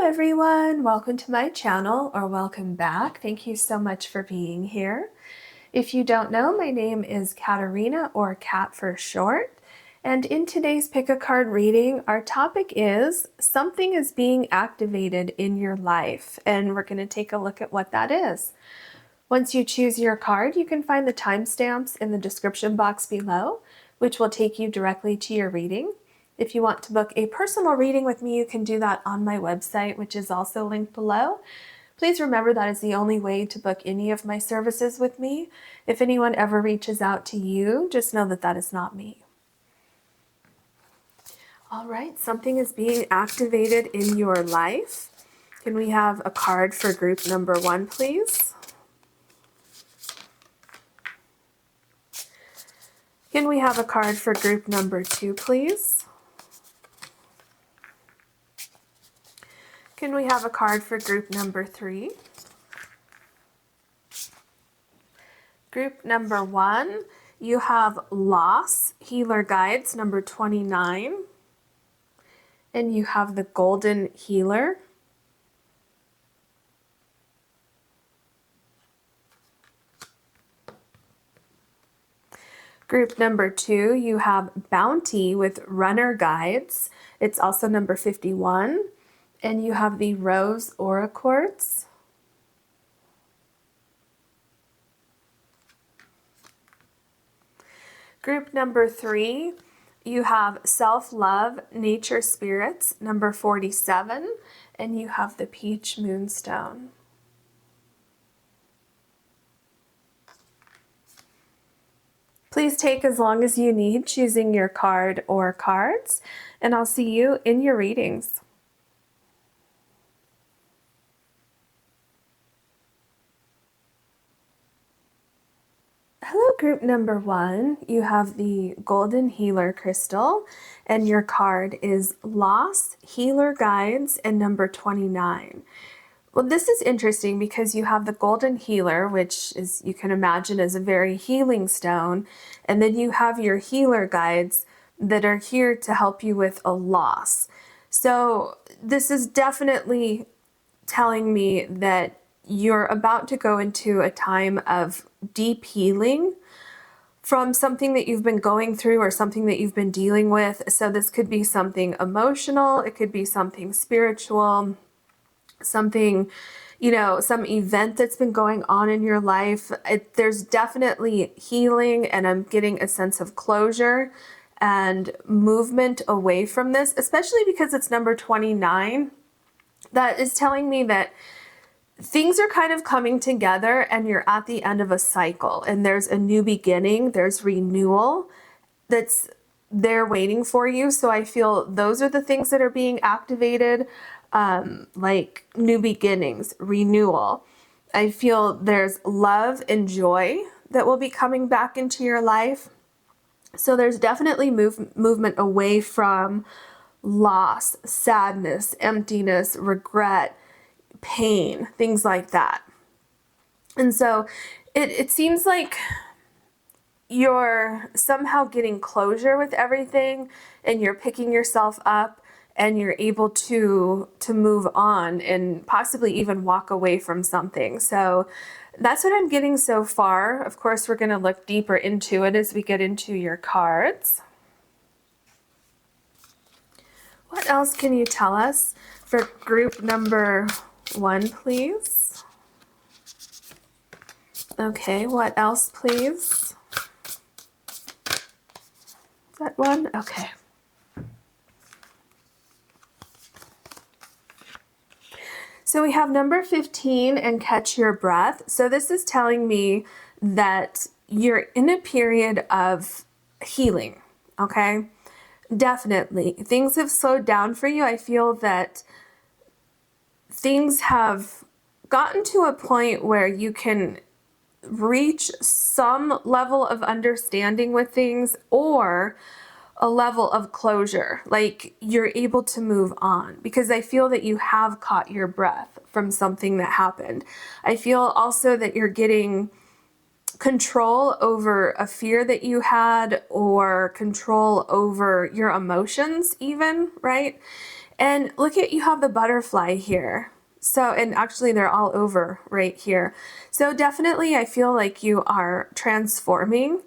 everyone, welcome to my channel, or welcome back. Thank you so much for being here. If you don't know, my name is Caterina, or Cat for short, and in today's pick a card reading, our topic is something is being activated in your life, and we're going to take a look at what that is. Once you choose your card, you can find the timestamps in the description box below, which will take you directly to your reading. If you want to book a personal reading with me, you can do that on my website, which is also linked below. Please remember that is the only way to book any of my services with me. If anyone ever reaches out to you, just know that that is not me. All right, something is being activated in your life. Can we have a card for group number 1, please? Can we have a card for group number 2, please? Can we have a card for group number 3? Group number 1, you have Loss, Healer Guides, number 29. And you have the Golden Healer. Group number 2, you have Bounty with Runner Guides. It's also number 51. And you have the Rose Aura Quartz. Group number 3, you have Self-Love, Nature Spirits, number 47. And you have the Peach Moonstone. Please take as long as you need choosing your card or cards, and I'll see you in your readings. Hello, group number 1. You have the Golden Healer Crystal, and your card is Loss, Healer Guides, and number 29. Well, this is interesting because you have the Golden Healer, which is, you can imagine, is a very healing stone, and then you have your Healer Guides that are here to help you with a loss. So this is definitely telling me that you're about to go into a time of deep healing from something that you've been going through or something that you've been dealing with. So this could be something emotional, it could be something spiritual, something, some event that's been going on in your life. There's definitely healing, and I'm getting a sense of closure and movement away from this, especially because it's number 29. That is telling me that things are kind of coming together and you're at the end of a cycle, and there's a new beginning, there's renewal that's there waiting for you. So I feel those are the things that are being activated, like new beginnings, renewal. I feel there's love and joy that will be coming back into your life. So there's definitely movement away from loss, sadness, emptiness, regret, pain, things like that. And so it seems like you're somehow getting closure with everything, and you're picking yourself up, and you're able to move on and possibly even walk away from something. So that's what I'm getting so far. Of course, we're going to look deeper into it as we get into your cards. What else can you tell us for group number 1, please? Okay, what else, please? That one? Okay. So we have number 15 and Catch Your Breath. So this is telling me that you're in a period of healing, okay? Definitely. Things have slowed down for you. I feel that things have gotten to a point where you can reach some level of understanding with things, or a level of closure, like you're able to move on, because I feel that you have caught your breath from something that happened. I feel also that you're getting control over a fear that you had, or control over your emotions even, right? And look at, you have the butterfly here. So, and actually they're all over right here. So definitely I feel like you are transforming.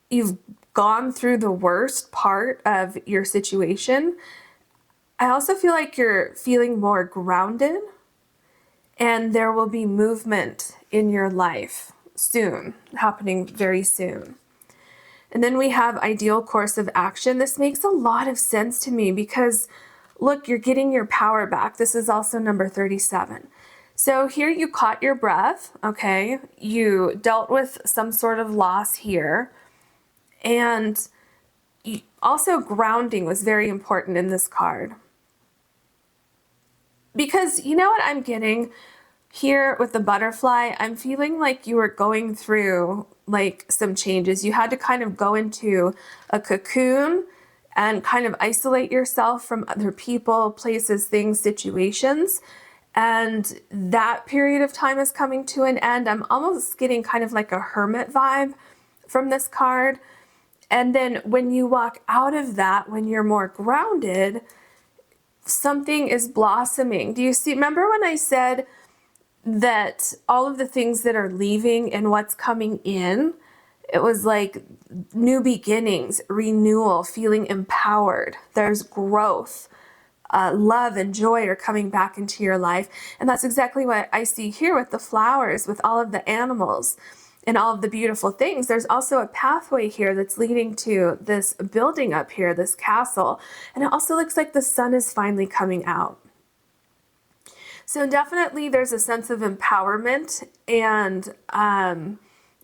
You've gone through the worst part of your situation. I also feel like you're feeling more grounded, and there will be movement in your life soon, happening very soon. And then we have ideal course of action. This makes a lot of sense to me because look, you're getting your power back. This is also number 37. So here you caught your breath, okay? You dealt with some sort of loss here. And also grounding was very important in this card. Because you know what I'm getting here with the butterfly? I'm feeling like you were going through like some changes. You had to kind of go into a cocoon and kind of isolate yourself from other people, places, things, situations. And that period of time is coming to an end. I'm almost getting kind of like a hermit vibe from this card. And then when you walk out of that, when you're more grounded, something is blossoming. Do you see? Remember when I said that all of the things that are leaving and what's coming in, it was like new beginnings, renewal, feeling empowered. There's growth. Love and joy are coming back into your life. And that's exactly what I see here with the flowers, with all of the animals and all of the beautiful things. There's also a pathway here that's leading to this building up here, this castle. And it also looks like the sun is finally coming out. So definitely there's a sense of empowerment and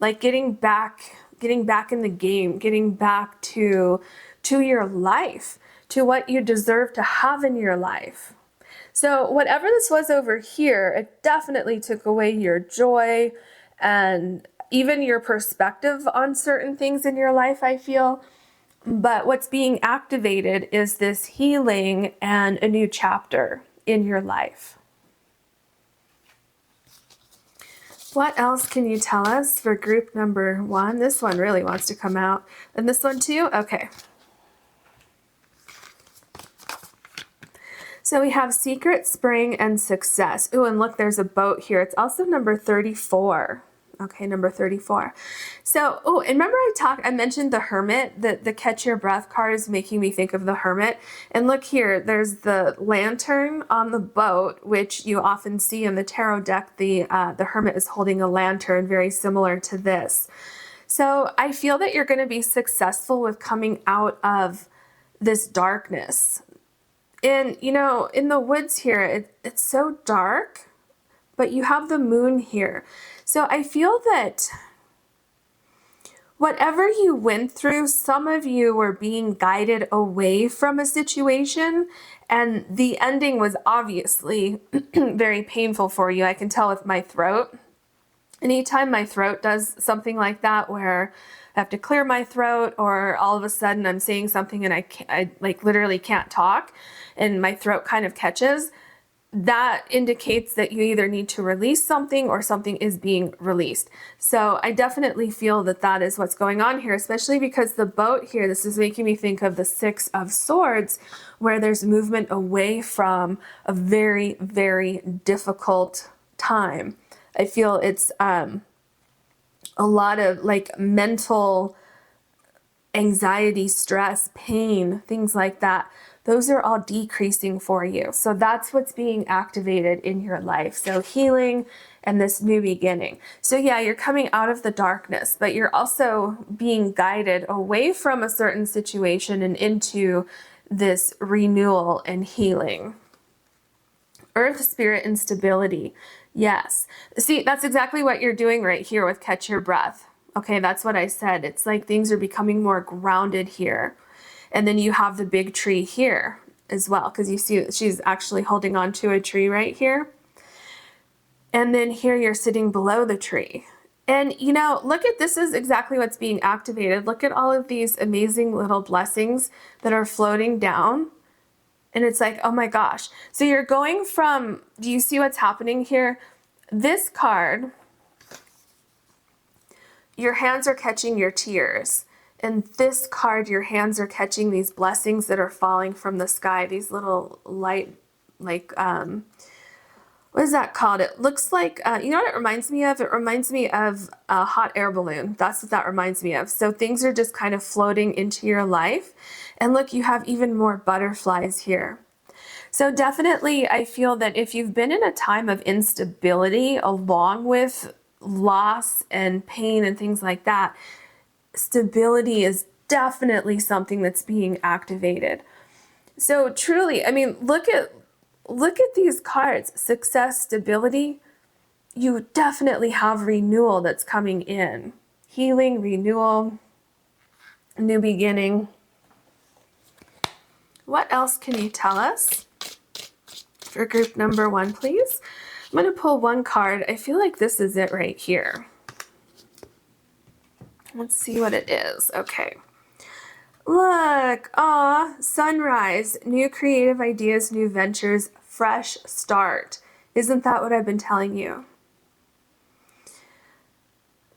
like getting back in the game, getting back to your life, to what you deserve to have in your life. So whatever this was over here, it definitely took away your joy and even your perspective on certain things in your life, I feel. But what's being activated is this healing and a new chapter in your life. What else can you tell us for group number 1? This one really wants to come out. And this one too? Okay. So we have secret, spring, and success. Ooh, and look, there's a boat here. It's also number 34. Okay, number 34. So, oh, and remember I mentioned the hermit, the catch your breath card is making me think of the hermit. And look here, there's the lantern on the boat, which you often see in the tarot deck. The hermit is holding a lantern, very similar to this. So I feel that you're going to be successful with coming out of this darkness. And, you know, in the woods here, it's so dark, but you have the moon here. So I feel that whatever you went through, some of you were being guided away from a situation, and the ending was obviously very painful for you. I can tell with my throat. Anytime my throat does something like that, where I have to clear my throat, or all of a sudden I'm saying something and I like literally can't talk, and my throat kind of catches, that indicates that you either need to release something or something is being released. So I definitely feel that that is what's going on here, especially because the boat here, this is making me think of the 6 of Swords, where there's movement away from a very, very difficult time. I feel it's a lot of like mental anxiety, stress, pain, things like that. Those are all decreasing for you. So that's what's being activated in your life. So healing and this new beginning. So yeah, you're coming out of the darkness, but you're also being guided away from a certain situation and into this renewal and healing. Earth, spirit, and stability. Yes. See, that's exactly what you're doing right here with Catch Your Breath. Okay, that's what I said. It's like things are becoming more grounded here. And then you have the big tree here as well, because you see she's actually holding on to a tree right here. And then here you're sitting below the tree. And you know, look at, this is exactly what's being activated. Look at all of these amazing little blessings that are floating down. And it's like, oh my gosh. So you're going from, do you see what's happening here? This card, your hands are catching your tears. And this card, your hands are catching these blessings that are falling from the sky, these little light, like, what is that called? It looks like, you know what it reminds me of? It reminds me of a hot air balloon. That's what that reminds me of. So things are just kind of floating into your life. And look, you have even more butterflies here. So definitely, I feel that if you've been in a time of instability along with loss and pain and things like that, stability is definitely something that's being activated. So truly, I mean, look at these cards, success, stability. You definitely have renewal that's coming in. Healing, renewal, new beginning. What else can you tell us for group number 1, please? I'm going to pull one card. I feel like this is it right here. Let's see what it is. Okay. Look, sunrise, new creative ideas, new ventures, fresh start. Isn't that what I've been telling you?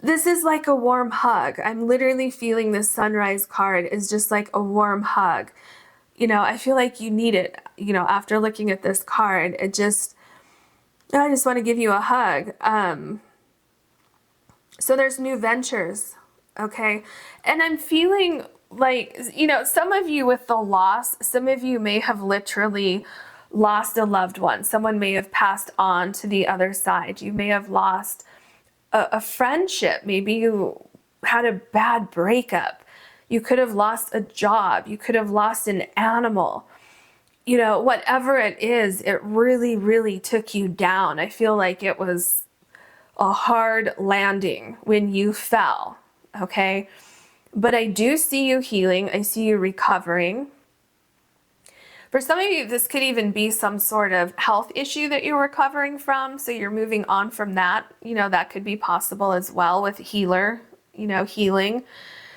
This is like a warm hug. I'm literally feeling this sunrise card is just like a warm hug. You know, I feel like you need it, you know, after looking at this card. I just want to give you a hug. So there's new ventures, okay? And I'm feeling like, you know, some of you with the loss, some of you may have literally lost a loved one. Someone may have passed on to the other side. You may have lost a friendship. Maybe you had a bad breakup. You could have lost a job. You could have lost an animal. You know, whatever it is, it really, really took you down. I feel like it was a hard landing when you fell, okay? But I do see you healing. I see you recovering. For some of you, this could even be some sort of health issue that you're recovering from. So you're moving on from that. You know, that could be possible as well with healer, you know, healing.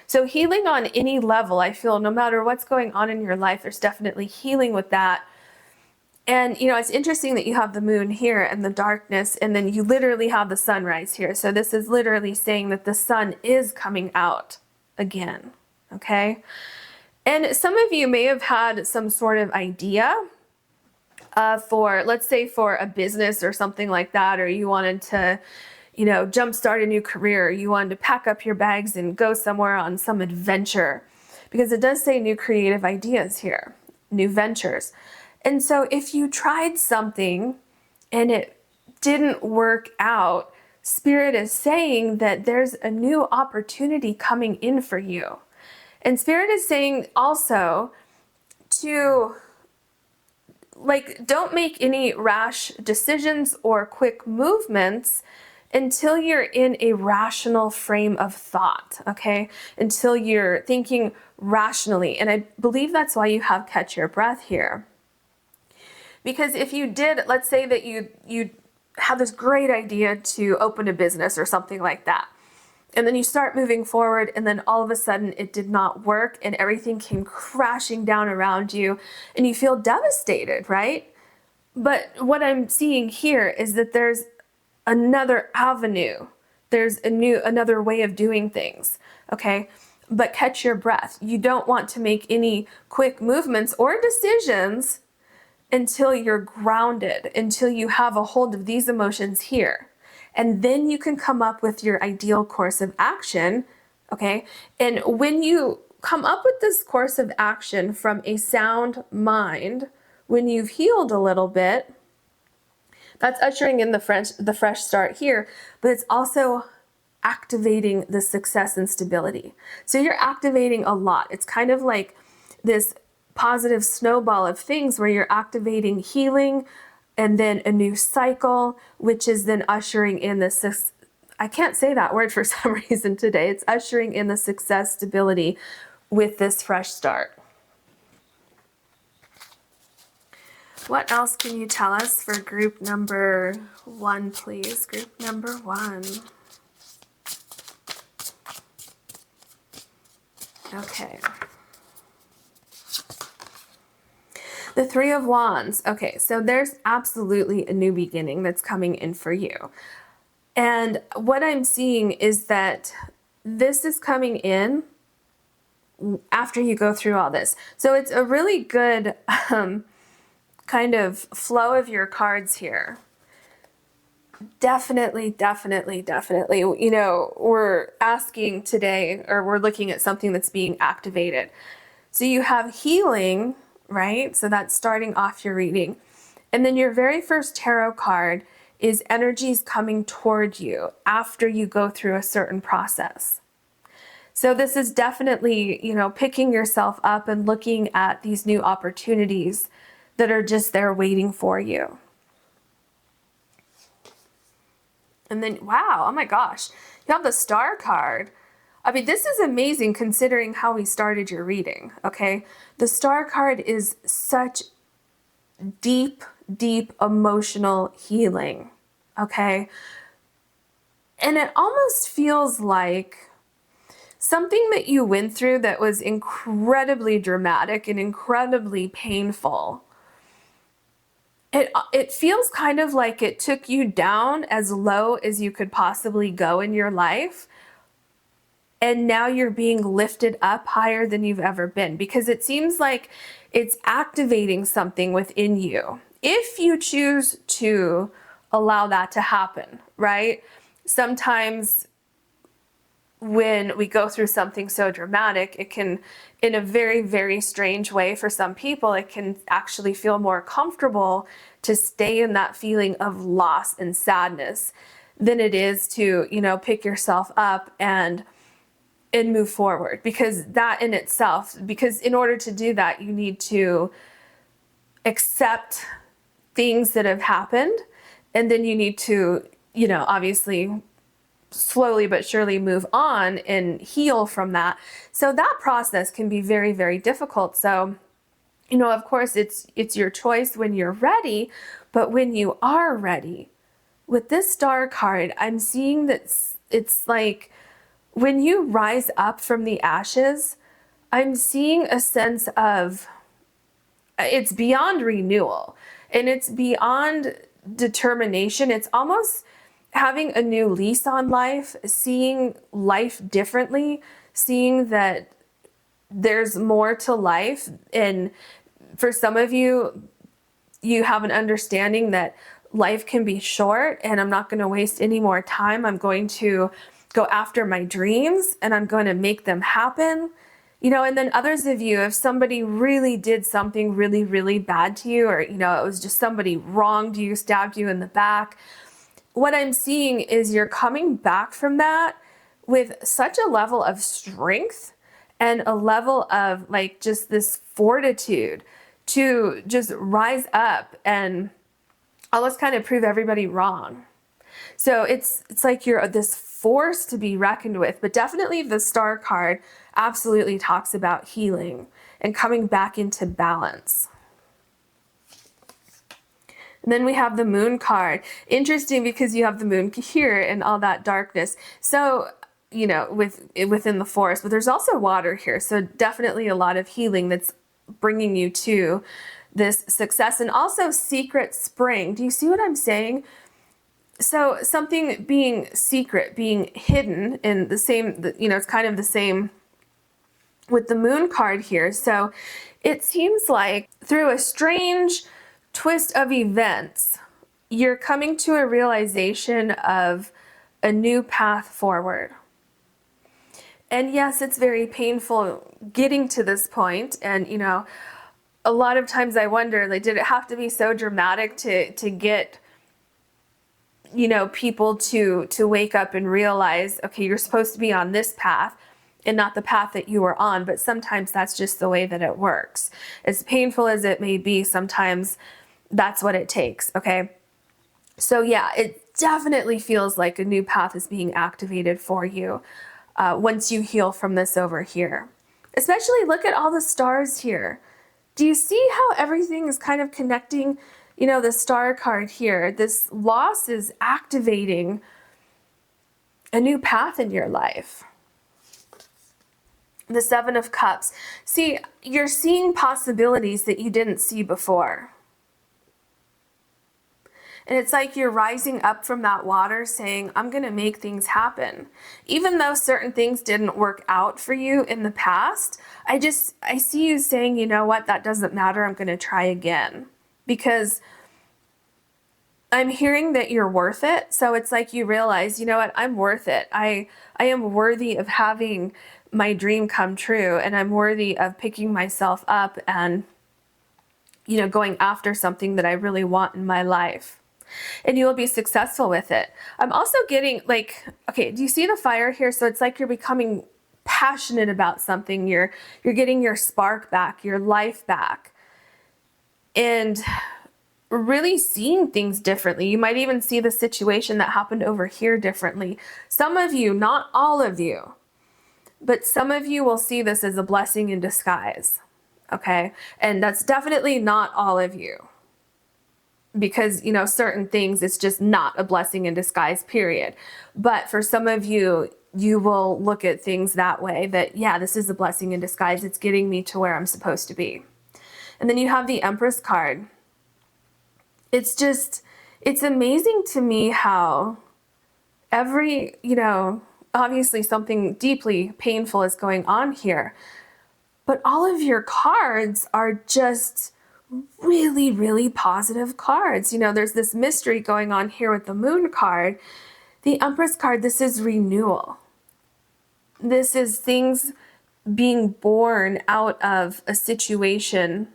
So healing on any level, I feel no matter what's going on in your life, there's definitely healing with that. And, you know, it's interesting that you have the moon here and the darkness, and then you literally have the sunrise here. So this is literally saying that the sun is coming out again, okay? And some of you may have had some sort of idea for, let's say, for a business or something like that, or you wanted to, you know, jumpstart a new career. You wanted to pack up your bags and go somewhere on some adventure, because it does say new creative ideas here, new ventures. And so if you tried something and it didn't work out, Spirit is saying that there's a new opportunity coming in for you. And Spirit is saying also to, like, don't make any rash decisions or quick movements until you're in a rational frame of thought, okay? Until you're thinking rationally. And I believe that's why you have catch your breath here. Because if you did, let's say that you have this great idea to open a business or something like that, and then you start moving forward, and then all of a sudden it did not work and everything came crashing down around you and you feel devastated, right? But what I'm seeing here is that there's another avenue. There's another way of doing things, okay? But catch your breath. You don't want to make any quick movements or decisions until you're grounded, until you have a hold of these emotions here. And then you can come up with your ideal course of action, okay? And when you come up with this course of action from a sound mind, when you've healed a little bit, that's ushering in the fresh start here, but it's also activating the success and stability. So you're activating a lot. It's kind of like this positive snowball of things where you're activating healing, and then a new cycle, which is then ushering in the, I can't say that word for some reason today. It's ushering in the success, stability with this fresh start. What else can you tell us for group number 1, please? Group number 1. Okay. The 3 of Wands. Okay, so there's absolutely a new beginning that's coming in for you. And what I'm seeing is that this is coming in after you go through all this. So it's a really good kind of flow of your cards here. Definitely, definitely, definitely. You know, we're asking today, or we're looking at something that's being activated. So you have healing, right? So that's starting off your reading. And then your very first tarot card is energies coming toward you after you go through a certain process. So this is definitely, you know, picking yourself up and looking at these new opportunities that are just there waiting for you. And then, wow, oh my gosh, you have the Star card. I mean, this is amazing considering how we started your reading, okay? The Star card is such deep, deep emotional healing, okay? And it almost feels like something that you went through that was incredibly dramatic and incredibly painful. It feels kind of like it took you down as low as you could possibly go in your life. And now you're being lifted up higher than you've ever been, because it seems like it's activating something within you. If you choose to allow that to happen, right? Sometimes when we go through something so dramatic, it can, in a very, very strange way for some people, it can actually feel more comfortable to stay in that feeling of loss and sadness than it is to, you know, pick yourself up and move forward. Because that in itself, because in order to do that, you need to accept things that have happened, and then you need to, you know, obviously slowly but surely move on and heal from that. So that process can be very, very difficult. So, you know, of course, it's your choice when you're ready, but when you are ready, with this Star card, I'm seeing that it's like when you rise up from the ashes, I'm seeing a sense of, it's beyond renewal and it's beyond determination. It's almost having a new lease on life, seeing life differently, seeing that there's more to life. And for some of you, you have an understanding that life can be short and I'm not going to waste any more time. I'm going to go after my dreams and I'm going to make them happen. You know, and then others of you, if somebody really did something really, really bad to you, or, you know, it was just somebody wronged you, stabbed you in the back, what I'm seeing is you're coming back from that with such a level of strength and a level of like just this fortitude to just rise up and almost kind of prove everybody wrong. So it's like you're this force to be reckoned with, but definitely the Star card absolutely talks about healing and coming back into balance. And then we have the Moon card. Interesting because you have the moon here and all that darkness. So, you know, within the forest, but there's also water here. So definitely a lot of healing that's bringing you to this success, and also secret spring. Do you see what I'm saying? So something being secret, being hidden in the same, you know, it's kind of the same with the Moon card here. So it seems like through a strange twist of events, you're coming to a realization of a new path forward. And yes, it's very painful getting to this point. And, you know, a lot of times I wonder, like, did it have to be so dramatic to get, you know, people to wake up and realize, okay, you're supposed to be on this path and not the path that you were on. But sometimes that's just the way that it works. As painful as it may be, sometimes that's what it takes, okay? So yeah, it definitely feels like a new path is being activated for you once you heal from this over here. Especially look at all the stars here. Do you see how everything is kind of connecting? You know, the Star card here, this loss is activating a new path in your life. The Seven of Cups. See, you're seeing possibilities that you didn't see before. And it's like you're rising up from that water saying, I'm going to make things happen. Even though certain things didn't work out for you in the past, I see you saying, you know what, that doesn't matter. I'm going to try again. Because I'm hearing that you're worth it. So it's like you realize, you know what, I'm worth it. I am worthy of having my dream come true, and I'm worthy of picking myself up and, you know, going after something that I really want in my life. And you will be successful with it. I'm also getting like, okay, do you see the fire here? So it's like you're becoming passionate about something. You're getting your spark back, your life back, and really seeing things differently. You might even see the situation that happened over here differently. Some of you, not all of you, but some of you will see this as a blessing in disguise. Okay? And that's definitely not all of you. Because, you know, certain things, it's just not a blessing in disguise, period. But for some of you, you will look at things that way, that, yeah, this is a blessing in disguise. It's getting me to where I'm supposed to be. And then you have the Empress card. It's amazing to me how you know, obviously something deeply painful is going on here, but all of your cards are just really, really positive cards. You know, there's this mystery going on here with the Moon card. The Empress card, this is renewal. This is things being born out of a situation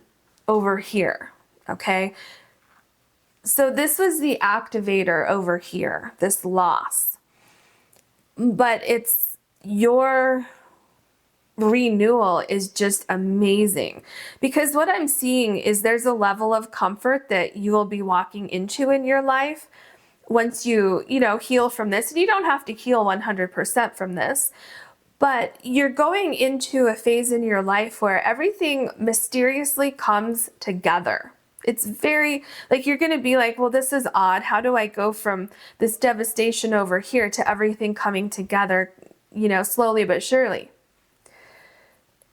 over here, okay? So this was the activator over here, this loss. But it's your renewal is just amazing, because what I'm seeing is there's a level of comfort that you will be walking into in your life once you know, heal from this. And you don't have to heal 100% from this, but you're going into a phase in your life where everything mysteriously comes together. It's very, like, you're going to be like, well, this is odd. How do I go from this devastation over here to everything coming together, you know, slowly but surely?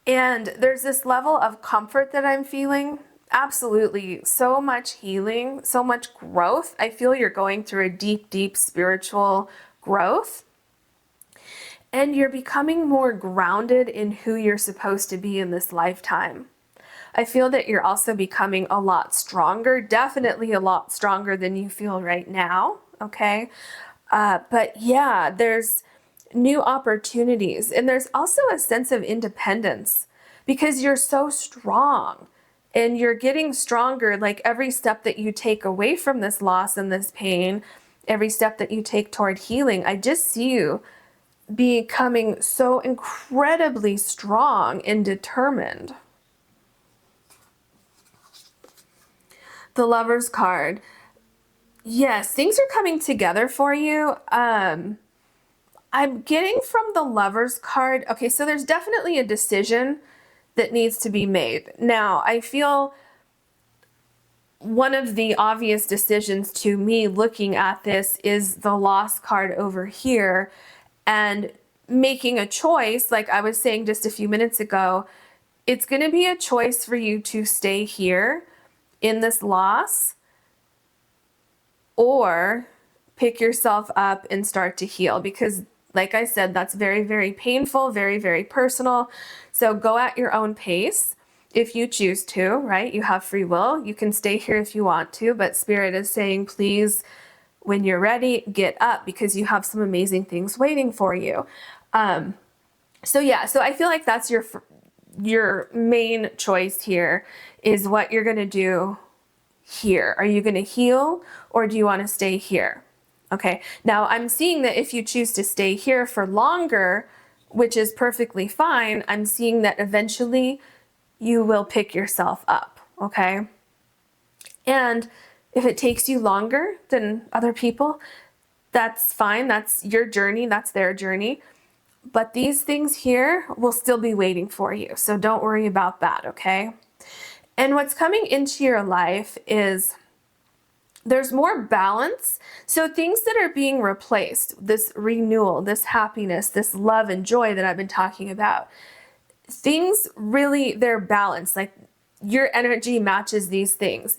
And there's this level of comfort that I'm feeling. Absolutely. So much healing, so much growth. I feel you're going through a deep, deep spiritual growth. And you're becoming more grounded in who you're supposed to be in this lifetime. I feel that you're also becoming a lot stronger, definitely a lot stronger than you feel right now, okay? But yeah, there's new opportunities, and there's also a sense of independence because you're so strong and you're getting stronger. Like, every step that you take away from this loss and this pain, every step that you take toward healing, I just see you becoming so incredibly strong and determined. The Lover's card. Yes, things are coming together for you. I'm getting from the Lover's card. Okay, so there's definitely a decision that needs to be made. Now, I feel one of the obvious decisions to me looking at this is the Lost card over here, and making a choice. Like I was saying just a few minutes ago, it's going to be a choice for you to stay here in this loss, or pick yourself up and start to heal, because like I said, that's very, very painful, very, very personal. So go at your own pace if you choose to, right? You have free will. You can stay here if you want to, but Spirit is saying, please, when you're ready, get up, because you have some amazing things waiting for you. So yeah, so I feel like that's your main choice here, is what you're going to do here. Are you going to heal, or do you want to stay here? Okay. Now I'm seeing that if you choose to stay here for longer, which is perfectly fine, I'm seeing that eventually you will pick yourself up. Okay. And if it takes you longer than other people, that's fine. That's your journey. That's their journey. But these things here will still be waiting for you. So don't worry about that. Okay. And what's coming into your life is there's more balance. So things that are being replaced, this renewal, this happiness, this love and joy that I've been talking about, things really, they're balanced. Like, your energy matches these things.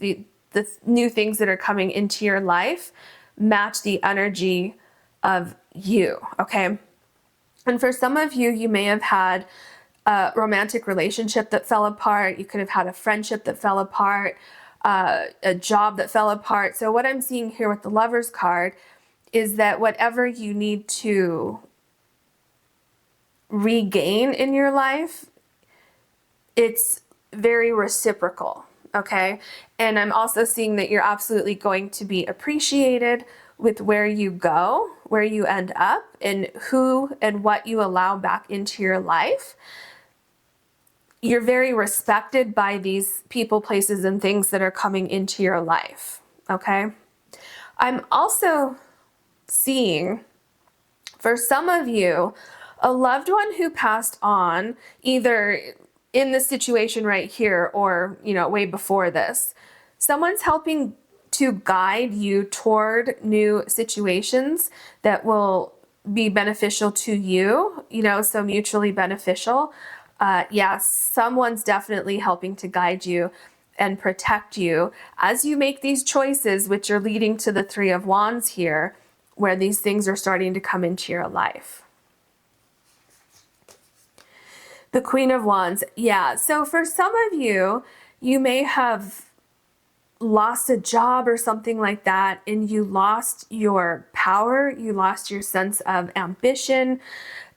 the new things that are coming into your life match the energy of you, okay? And for some of you, you may have had a romantic relationship that fell apart. You could have had a friendship that fell apart, a job that fell apart. So what I'm seeing here with the Lovers card is that whatever you need to regain in your life, it's very reciprocal, okay? And I'm also seeing that you're absolutely going to be appreciated with where you go, where you end up, and who and what you allow back into your life. You're very respected by these people, places, and things that are coming into your life, okay? I'm also seeing, for some of you, a loved one who passed on, either in this situation right here or, way before this. Someone's helping to guide you toward new situations that will be beneficial to you, so mutually beneficial. Someone's definitely helping to guide you and protect you as you make these choices, which are leading to the Three of Wands here, where these things are starting to come into your life. The Queen of Wands. Yeah, so for some of you, you may have lost a job or something like that, and you lost your power, you lost your sense of ambition.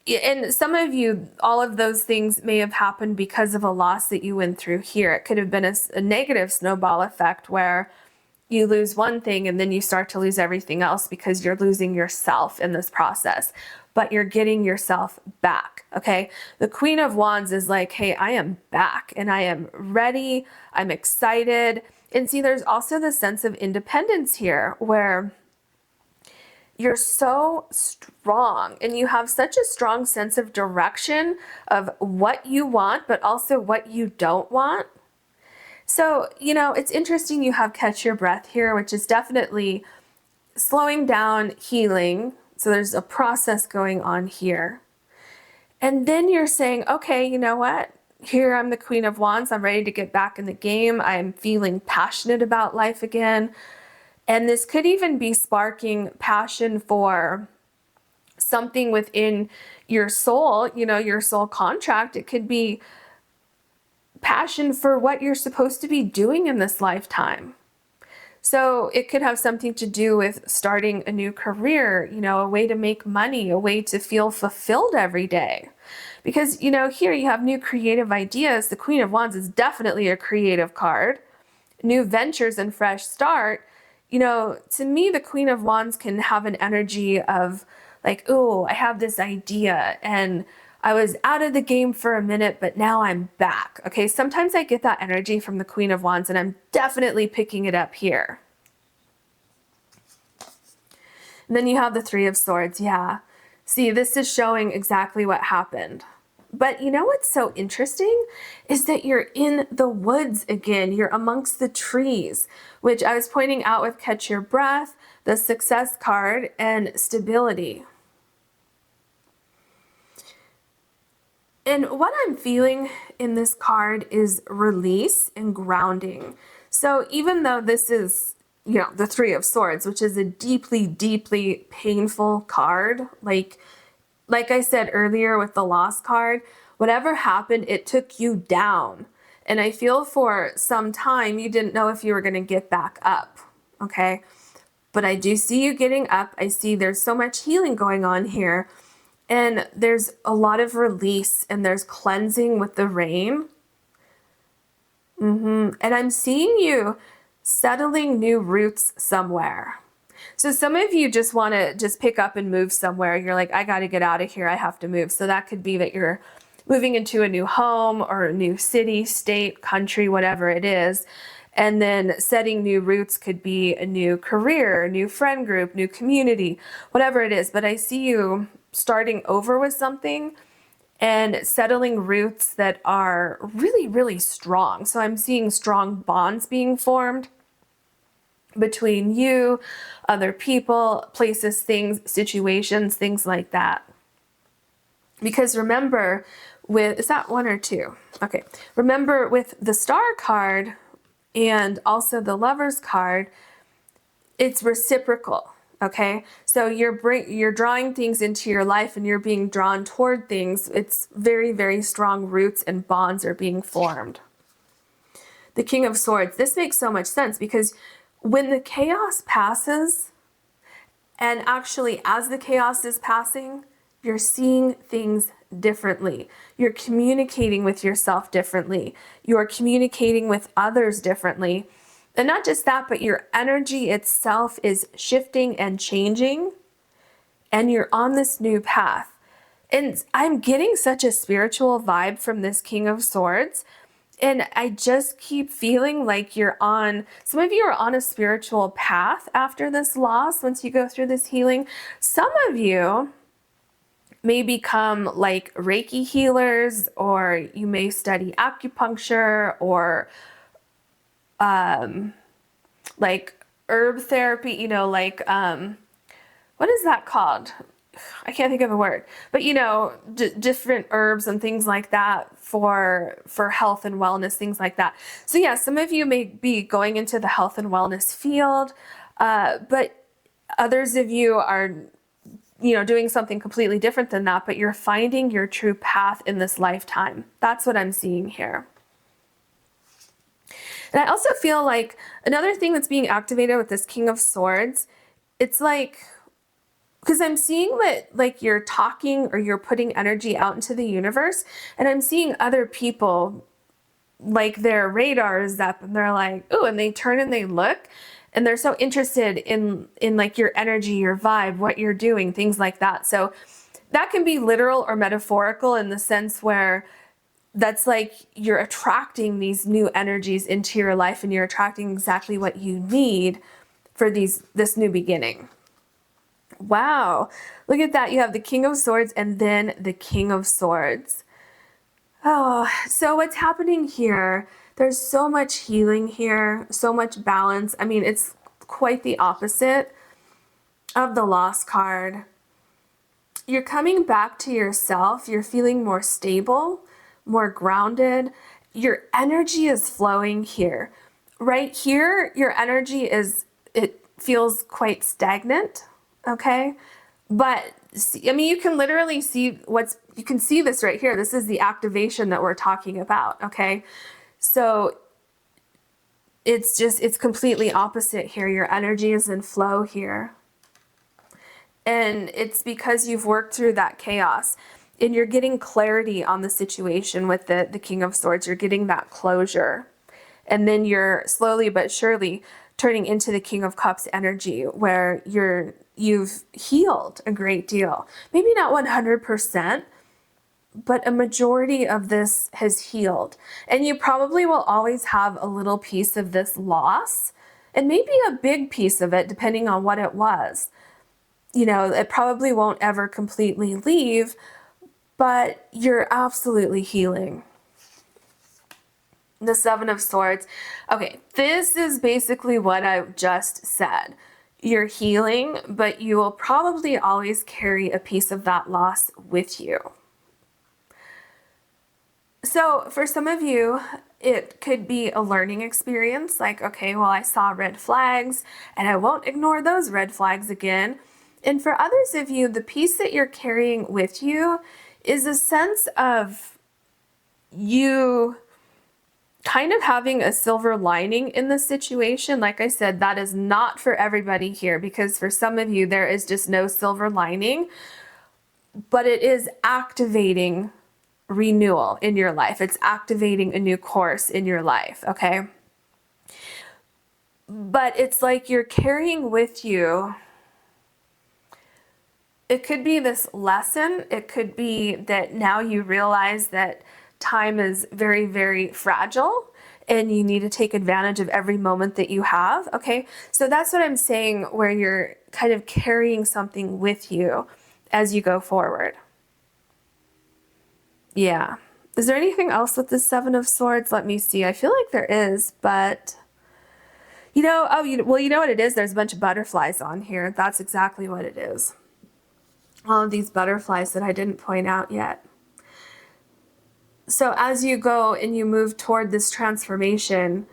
And some of you, all of those things may have happened because of a loss that you went through here. It could have been a negative snowball effect where you lose one thing and then you start to lose everything else because you're losing yourself in this process, but you're getting yourself back, okay? The Queen of Wands is like, hey, I am back and I am ready. I'm excited. And see, there's also the sense of independence here where you're so strong and you have such a strong sense of direction of what you want, but also what you don't want. So, it's interesting you have catch your breath here, which is definitely slowing down, healing. So there's a process going on here. And then you're saying, okay, you know what? Here I'm the Queen of Wands. I'm ready to get back in the game. I'm feeling passionate about life again. And this could even be sparking passion for something within your soul, your soul contract. It could be passion for what you're supposed to be doing in this lifetime. So it could have something to do with starting a new career, a way to make money, a way to feel fulfilled every day. Because, here you have new creative ideas. The Queen of Wands is definitely a creative card. New ventures and fresh start. To me, the Queen of Wands can have an energy of like, oh, I have this idea and I was out of the game for a minute, but now I'm back. Okay, sometimes I get that energy from the Queen of Wands and I'm definitely picking it up here. And then you have the Three of Swords. Yeah, see, this is showing exactly what happened. But what's so interesting is that you're in the woods again. You're amongst the trees, which I was pointing out with Catch Your Breath, the Success card, and stability. And what I'm feeling in this card is release and grounding. So even though this is, the Three of Swords, which is a deeply, deeply painful card, like I said earlier with the Lost card, whatever happened, it took you down. And I feel for some time you didn't know if you were going to get back up, okay? But I do see you getting up. I see there's so much healing going on here. And there's a lot of release and there's cleansing with the rain. And I'm seeing you settling new roots somewhere. So some of you just want to just pick up and move somewhere. You're like, I got to get out of here. I have to move. So that could be that you're moving into a new home or a new city, state, country, whatever it is. And then setting new roots could be a new career, a new friend group, new community, whatever it is. But I see you starting over with something and settling roots that are really, really strong. So I'm seeing strong bonds being formed between you, other people, places, things, situations, things like that. Because remember is that one or two? Okay. Remember with the Star card and also the Lover's card, it's reciprocal. Okay, so you're drawing things into your life and you're being drawn toward things. It's very, very strong roots and bonds are being formed. The King of Swords, this makes so much sense because when the chaos passes, and actually as the chaos is passing, you're seeing things differently. You're communicating with yourself differently. You're communicating with others differently. And not just that, but your energy itself is shifting and changing, and you're on this new path. And I'm getting such a spiritual vibe from this King of Swords. And I just keep feeling like some of you are on a spiritual path after this loss, once you go through this healing. Some of you may become like Reiki healers, or you may study acupuncture, or like herb therapy, what is that called? I can't think of the word, but different herbs and things like that for health and wellness, things like that. So yeah, some of you may be going into the health and wellness field, but others of you are, doing something completely different than that, but you're finding your true path in this lifetime. That's what I'm seeing here. And I also feel like another thing that's being activated with this King of Swords, it's like, because I'm seeing that like you're talking or you're putting energy out into the universe, and I'm seeing other people like their radar is up and they're like, ooh, and they turn and they look and they're so interested in like your energy, your vibe, what you're doing, things like that. So that can be literal or metaphorical in the sense where that's like you're attracting these new energies into your life and you're attracting exactly what you need for this new beginning. Wow, look at that. You have the King of Swords and then the King of Swords. Oh, so what's happening here? There's so much healing here, so much balance. I mean, it's quite the opposite of the Lost card. You're coming back to yourself. You're feeling more stable, more grounded. Your energy is flowing here. Right here, your energy it feels quite stagnant, okay? But I mean, you can literally see you can see this right here. This is the activation that we're talking about, okay? So it's completely opposite here. Your energy is in flow here. And it's because you've worked through that chaos and you're getting clarity on the situation with the King of Swords. You're getting that closure. And then you're slowly but surely turning into the King of Cups energy where you've healed a great deal. Maybe not 100%, but a majority of this has healed. And you probably will always have a little piece of this loss, and maybe a big piece of it, depending on what it was. It probably won't ever completely leave, but you're absolutely healing. The Seven of Swords. Okay, this is basically what I just said. You're healing, but you will probably always carry a piece of that loss with you. So for some of you, it could be a learning experience, like, okay, well, I saw red flags and I won't ignore those red flags again. And for others of you, the piece that you're carrying with you is a sense of you kind of having a silver lining in the situation. Like I said, that is not for everybody here, because for some of you, there is just no silver lining, but it is activating renewal in your life. It's activating a new course in your life, okay? But it's like you're carrying with you, it could be this lesson. It could be that now you realize that time is very, very fragile and you need to take advantage of every moment that you have, okay? So that's what I'm saying, where you're kind of carrying something with you as you go forward. Yeah. Is there anything else with the Seven of Swords? Let me see. I feel like there is, but you know what it is? There's a bunch of butterflies on here. That's exactly what it is. All of these butterflies that I didn't point out yet. So as you go and you move toward this transformation,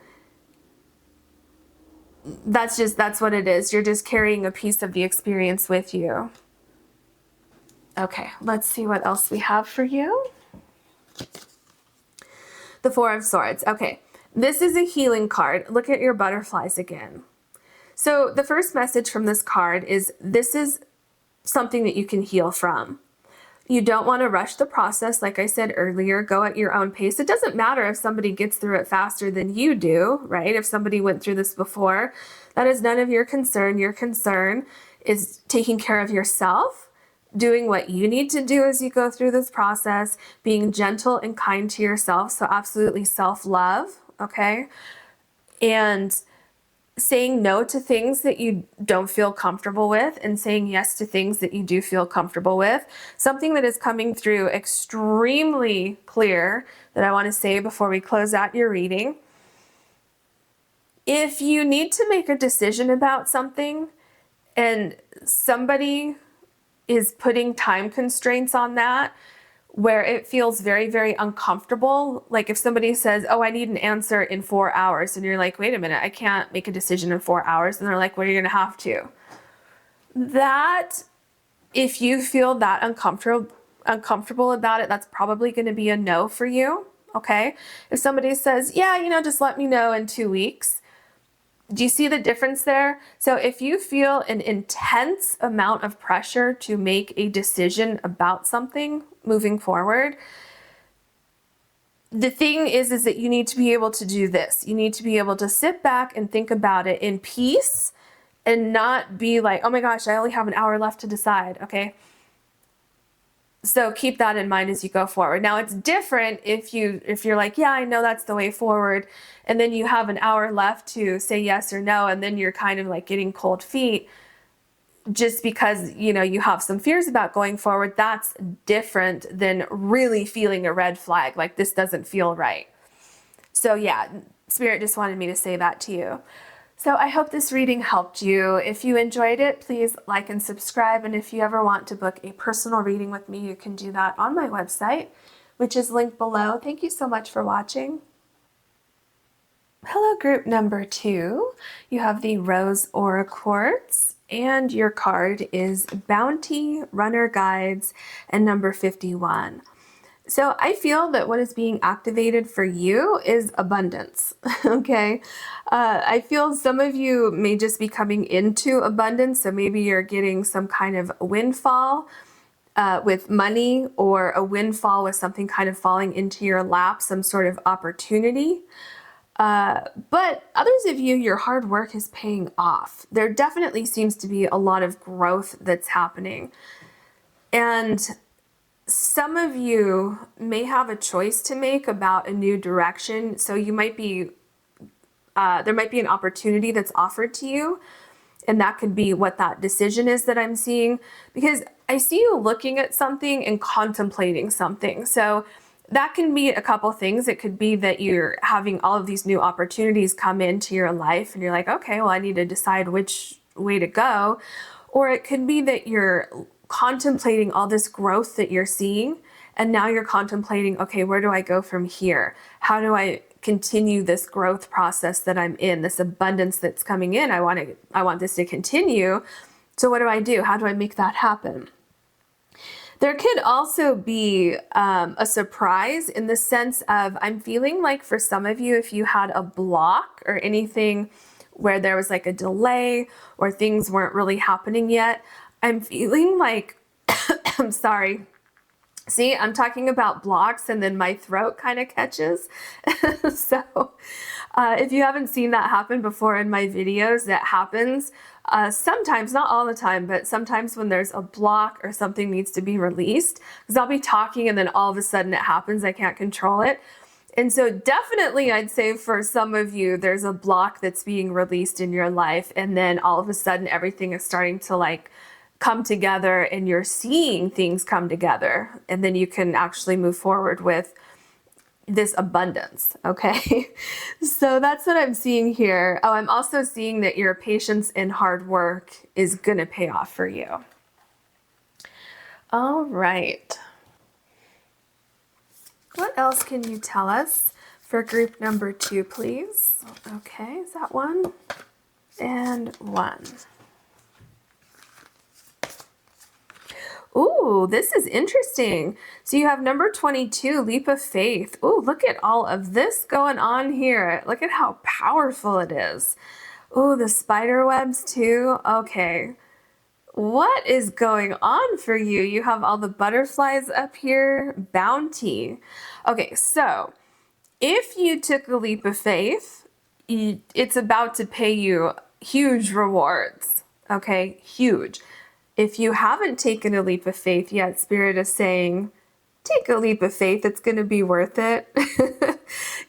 That's what it is. You're just carrying a piece of the experience with you. Okay, let's see what else we have for you. The Four of Swords. Okay, this is a healing card. Look at your butterflies again. So the first message from this card is this is something that you can heal from. You don't want to rush the process. Like I said earlier, go at your own pace. It doesn't matter if somebody gets through it faster than you do, right? If somebody went through this before, that is none of your concern. Your concern is taking care of yourself, doing what you need to do as you go through this process, being gentle and kind to yourself. So absolutely self-love, okay? And saying no to things that you don't feel comfortable with and saying yes to things that you do feel comfortable with. Something that is coming through extremely clear that I want to say before we close out your reading. If you need to make a decision about something and somebody is putting time constraints on that, where it feels very, very uncomfortable. Like if somebody says, oh, I need an answer in 4 hours. And you're like, wait a minute, I can't make a decision in 4 hours. And they're like, well, you're going to have to. That, if you feel that uncomfortable about it, that's probably going to be a no for you. Okay. If somebody says, yeah, just let me know in 2 weeks. Do you see the difference there? So if you feel an intense amount of pressure to make a decision about something moving forward, the thing is that you need to be able to do this. You need to be able to sit back and think about it in peace and not be like, oh my gosh, I only have an hour left to decide, okay? So keep that in mind as you go forward. Now it's different if you're like, yeah, I know that's the way forward, and then you have an hour left to say yes or no, and then you're kind of like getting cold feet just because you have some fears about going forward. That's different than really feeling a red flag, like this doesn't feel right. So yeah, Spirit just wanted me to say that to you. So I hope this reading helped you. If you enjoyed it, please like and subscribe. And if you ever want to book a personal reading with me, you can do that on my website, which is linked below. Thank you so much for watching. Hello, group number 2. You have the Rose Aura Quartz, and your card is Bounty, Runner Guides, and number 51. So I feel that what is being activated for you is abundance, okay? I feel some of you may just be coming into abundance, so maybe you're getting some kind of windfall with money, or a windfall with something kind of falling into your lap, some sort of opportunity. But others of you, your hard work is paying off. There definitely seems to be a lot of growth that's happening. And some of you may have a choice to make about a new direction. So you might be, there might be an opportunity that's offered to you, and that could be what that decision is that I'm seeing, because I see you looking at something and contemplating something. So that can be a couple things. It could be that you're having all of these new opportunities come into your life and you're like, okay, well, I need to decide which way to go. Or it could be that you're contemplating all this growth that you're seeing, and now you're contemplating, okay, where do I go from here? How do I continue this growth process that I'm in, this abundance that's coming in? I want this to continue. So what do? How do I make that happen? There could also be a surprise in the sense of, I'm feeling like for some of you, if you had a block or anything where there was like a delay or things weren't really happening yet, I'm feeling like, I'm sorry. See, I'm talking about blocks and then my throat kind of catches. So if you haven't seen that happen before in my videos, that happens sometimes, not all the time, but sometimes when there's a block or something needs to be released, because I'll be talking and then all of a sudden it happens. I can't control it. And so definitely I'd say for some of you, there's a block that's being released in your life. And then all of a sudden everything is starting to like come together and you're seeing things come together. And then you can actually move forward with this abundance, okay? So that's what I'm seeing here. Oh, I'm also seeing that your patience and hard work is gonna pay off for you. All right. What else can you tell us for group number 2, please? Okay, is that one? and 1. Ooh, this is interesting. So you have number 22, leap of faith. Ooh, look at all of this going on here. Look at how powerful it is. Ooh, the spider webs too. Okay. What is going on for you? You have all the butterflies up here. Bounty. Okay, so if you took a leap of faith, it's about to pay you huge rewards. Okay, huge. If you haven't taken a leap of faith yet, Spirit is saying, take a leap of faith. It's going to be worth it.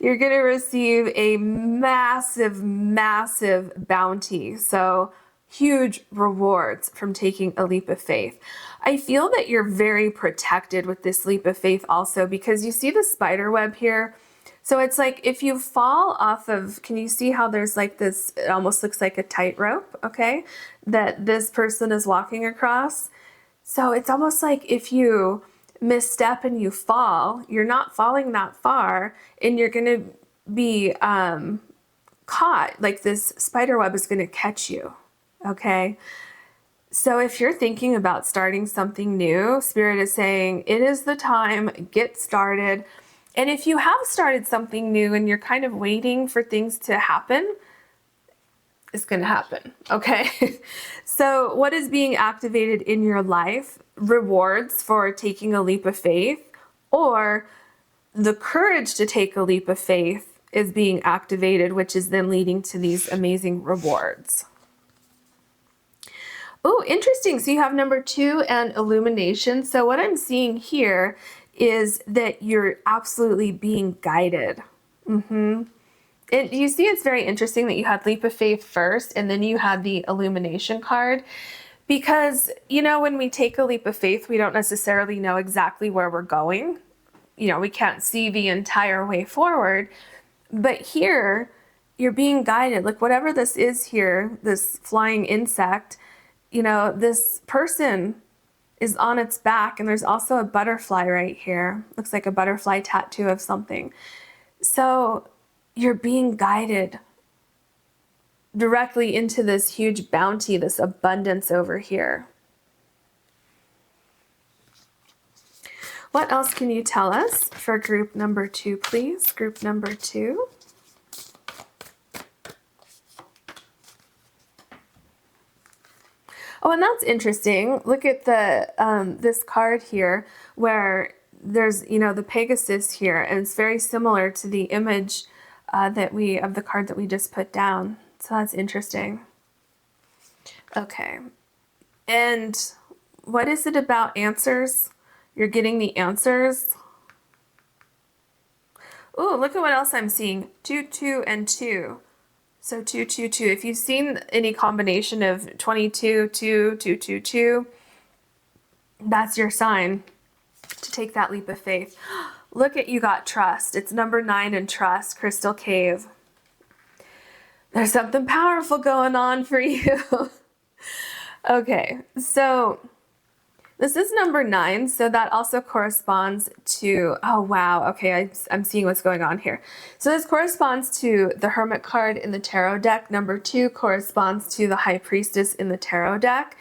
You're going to receive a massive, massive bounty. So huge rewards from taking a leap of faith. I feel that you're very protected with this leap of faith also, because you see the spider web here. So it's like if you fall off of, can you see how there's like this, it almost looks like a tightrope, okay, that this person is walking across. So it's almost like if you misstep and you fall, you're not falling that far and you're going to be caught. Like this spider web is going to catch you, okay? So if you're thinking about starting something new, Spirit is saying it is the time, get started. And if you have started something new and you're kind of waiting for things to happen, it's going to happen, okay? So what is being activated in your life? Rewards for taking a leap of faith, or the courage to take a leap of faith is being activated, which is then leading to these amazing rewards. Oh, interesting. So you have number 2 and illumination. So what I'm seeing here is that you're absolutely being guided. And you see, it's very interesting that you had leap of faith first and then you had the illumination card, because, you know, when we take a leap of faith, we don't necessarily know exactly where we're going. You know, we can't see the entire way forward, but here you're being guided. Like whatever this is here, this flying insect, you know, this person is on its back, and there's also a butterfly right here. Looks like a butterfly tattoo of something. So you're being guided directly into this huge bounty, this abundance over here. What else can you tell us for group number 2, please? Group number 2. Oh, and that's interesting. Look at the this card here where there's, you know, the Pegasus here, and it's very similar to the image of the card that we just put down. So that's interesting. Okay. And what is it about answers? You're getting the answers. Oh, look at what else I'm seeing. 2, 2, and 2. So 2, 2, 2. If you've seen any combination of 22, 2, 2, 2, 2, that's your sign to take that leap of faith. Look at, you got trust. It's number 9 in trust, Crystal Cave. There's something powerful going on for you. Okay, so this is number 9, so that also corresponds to, oh wow, okay, I'm seeing what's going on here. So this corresponds to the Hermit card in the Tarot deck. Number 2 corresponds to the High Priestess in the Tarot deck.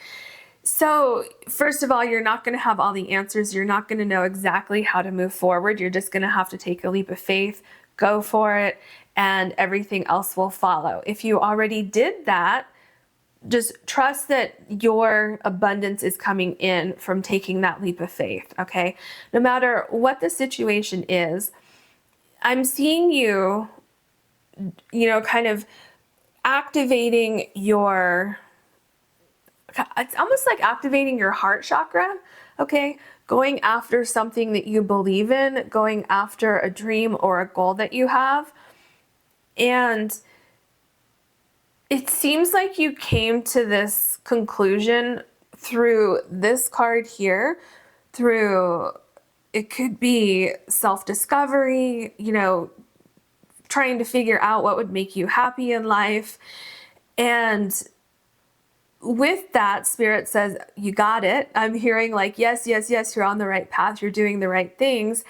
So first of all, you're not going to have all the answers. You're not going to know exactly how to move forward. You're just going to have to take a leap of faith, go for it, and everything else will follow. If you already did that, just trust that your abundance is coming in from taking that leap of faith, okay? No matter what the situation is, I'm seeing you, you know, kind of activating your, it's almost like activating your heart chakra, okay? Going after something that you believe in, going after a dream or a goal that you have. And it seems like you came to this conclusion through this card here, through, it could be self-discovery, you know, trying to figure out what would make you happy in life. And with that, Spirit says, you got it. I'm hearing like, yes, yes, yes, you're on the right path. You're doing the right things.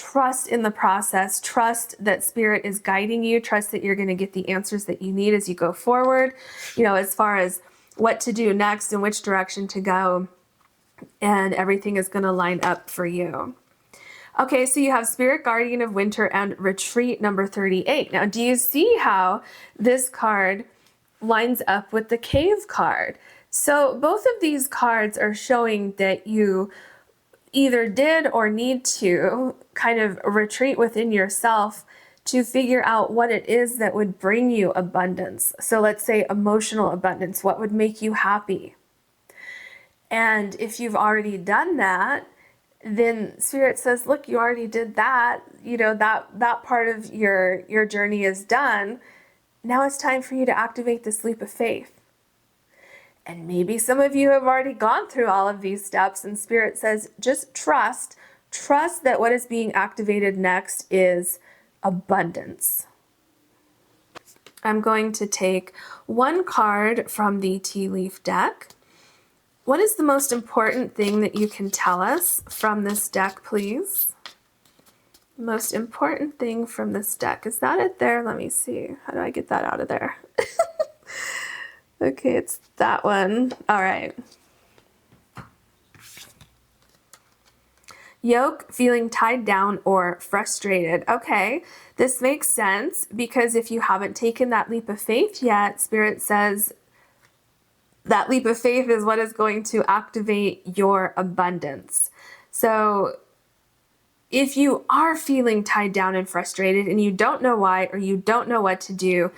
trust in the process, trust that Spirit is guiding you, trust that you're going to get the answers that you need as you go forward, as far as what to do next and which direction to go, and everything is going to line up for you. Okay, so you have Spirit Guardian of Winter and Retreat number 38. Now, do you see how this card lines up with the Cave card? So both of these cards are showing that you either did or need to kind of retreat within yourself to figure out what it is that would bring you abundance. So let's say emotional abundance, what would make you happy? And if you've already done that, then Spirit says, look, you already did that. That part of your journey is done. Now it's time for you to activate this leap of faith. And maybe some of you have already gone through all of these steps, and Spirit says, just trust that what is being activated next is abundance. I'm going to take one card from the tea leaf deck. What is the most important thing that you can tell us from this deck, please? Most important thing from this deck. Is that it there? Let me see. How do I get that out of there? Okay, it's that one. All right. Yoke, feeling tied down or frustrated. Okay, this makes sense because if you haven't taken that leap of faith yet, Spirit says that leap of faith is what is going to activate your abundance. So if you are feeling tied down and frustrated and you don't know why or you don't know what to do,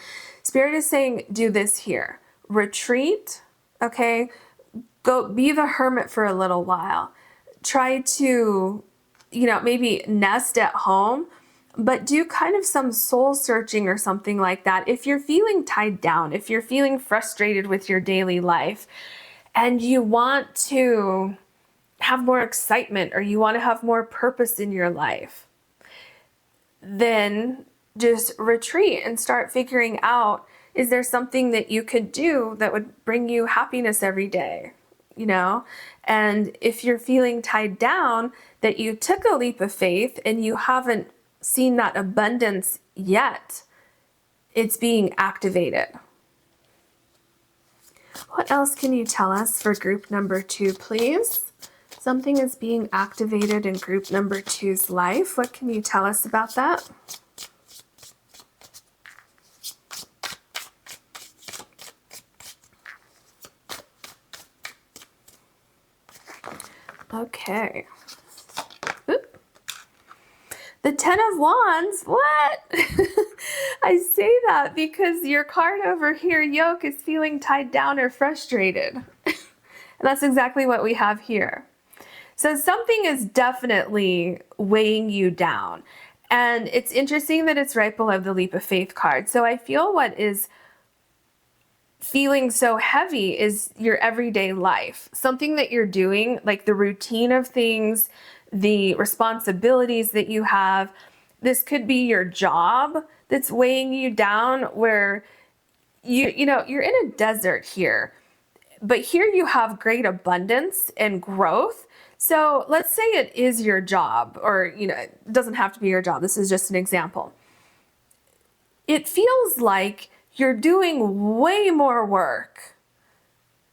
Spirit is saying do this here. Retreat, okay? Go be the hermit for a little while. Try to, maybe nest at home, but do kind of some soul searching or something like that. If you're feeling tied down, if you're feeling frustrated with your daily life and you want to have more excitement or you want to have more purpose in your life, then just retreat and start figuring out, is there something that you could do that would bring you happiness every day? And if you're feeling tied down, that you took a leap of faith and you haven't seen that abundance yet, it's being activated. What else can you tell us for group number 2, please? Something is being activated in group number 2's life. What can you tell us about that? Okay. Oop. The 10 of Wands, what? I say that because your card over here, Yoke, is feeling tied down or frustrated. And that's exactly what we have here. So something is definitely weighing you down. And it's interesting that it's right below the Leap of Faith card. So I feel what is feeling so heavy is your everyday life. Something that you're doing, like the routine of things, the responsibilities that you have. This could be your job that's weighing you down, where you're in a desert here. But here you have great abundance and growth. So let's say it is your job, or it doesn't have to be your job. This is just an example. It feels like you're doing way more work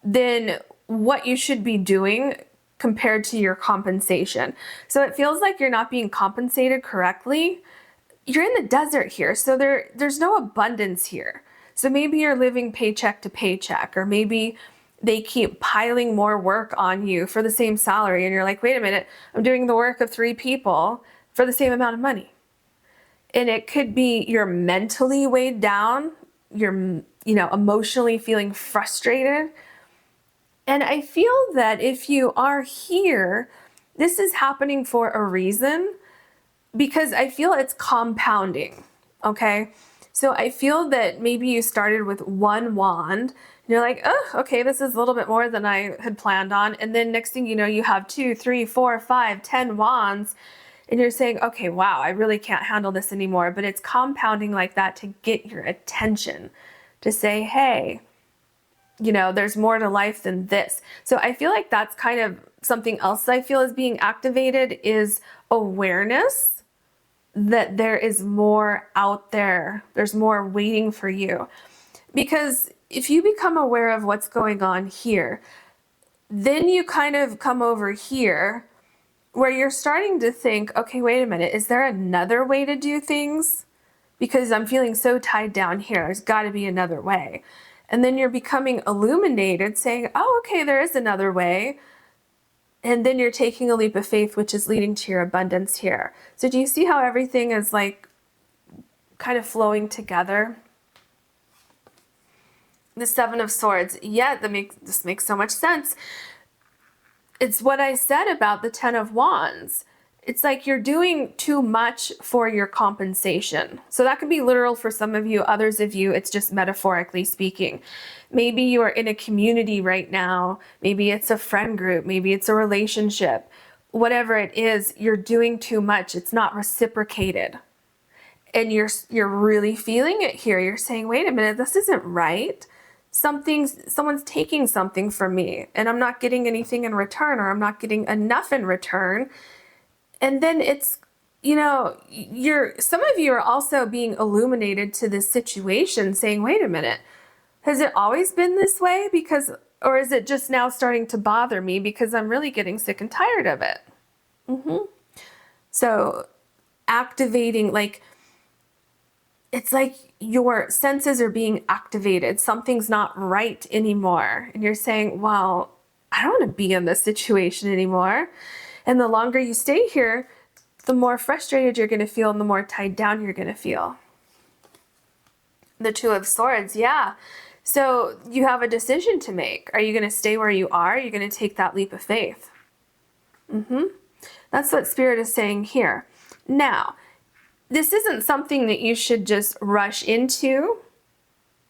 than what you should be doing compared to your compensation. So it feels like you're not being compensated correctly. You're in the desert here, so there's no abundance here. So maybe you're living paycheck to paycheck, or maybe they keep piling more work on you for the same salary, and you're like, wait a minute, I'm doing the work of 3 people for the same amount of money. And it could be you're mentally weighed down, you're emotionally feeling frustrated. And I feel that if you are here, this is happening for a reason, because I feel it's compounding, okay? So I feel that maybe you started with 1 wand, and you're like, oh, okay, this is a little bit more than I had planned on. And then next thing you know, you have 2, 3, 4, 5, 10 wands, and you're saying, okay, wow, I really can't handle this anymore. But it's compounding like that to get your attention, to say, hey, there's more to life than this. So I feel like that's kind of something else I feel is being activated, is awareness that there is more out there. There's more waiting for you. Because if you become aware of what's going on here, then you kind of come over here where you're starting to think, okay, wait a minute, is there another way to do things? Because I'm feeling so tied down here. There's got to be another way. And then you're becoming illuminated, saying, oh, okay, there is another way. And then you're taking a leap of faith, which is leading to your abundance here. So do you see how everything is like kind of flowing together? The Seven of Swords. Yeah, this makes so much sense. It's what I said about the Ten of Wands. It's like you're doing too much for your compensation. So that could be literal for some of you. Others of you, it's just metaphorically speaking. Maybe you are in a community right now. Maybe it's a friend group. Maybe it's a relationship. Whatever it is, you're doing too much. It's not reciprocated. And you're really feeling it here. You're saying, wait a minute, this isn't right. Someone's taking something from me and I'm not getting anything in return, or I'm not getting enough in return. And then it's, some of you are also being illuminated to this situation, saying, wait a minute, has it always been this way? Or is it just now starting to bother me because I'm really getting sick and tired of it? So activating, it's like your senses are being activated. Something's not right anymore. And you're saying, well, I don't want to be in this situation anymore. And the longer you stay here, the more frustrated you're going to feel and the more tied down you're going to feel. The Two of Swords, yeah. So you have a decision to make. Are you going to stay where you are? Are you going to take that leap of faith? That's what Spirit is saying here. Now, this isn't something that you should just rush into.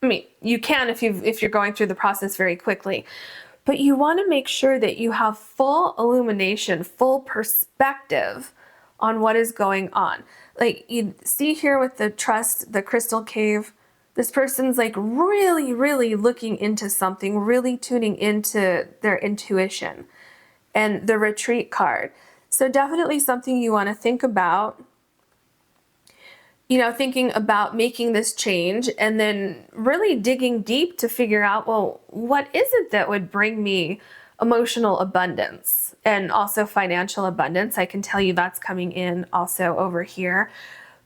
I mean, you can if you're going through the process very quickly. But you want to make sure that you have full illumination, full perspective on what is going on. Like you see here with the trust, the crystal cave, this person's like really, really looking into something, really tuning into their intuition. And the retreat card. So definitely something you want to think about. Thinking about making this change and then really digging deep to figure out, well, what is it that would bring me emotional abundance and also financial abundance? I can tell you that's coming in also over here.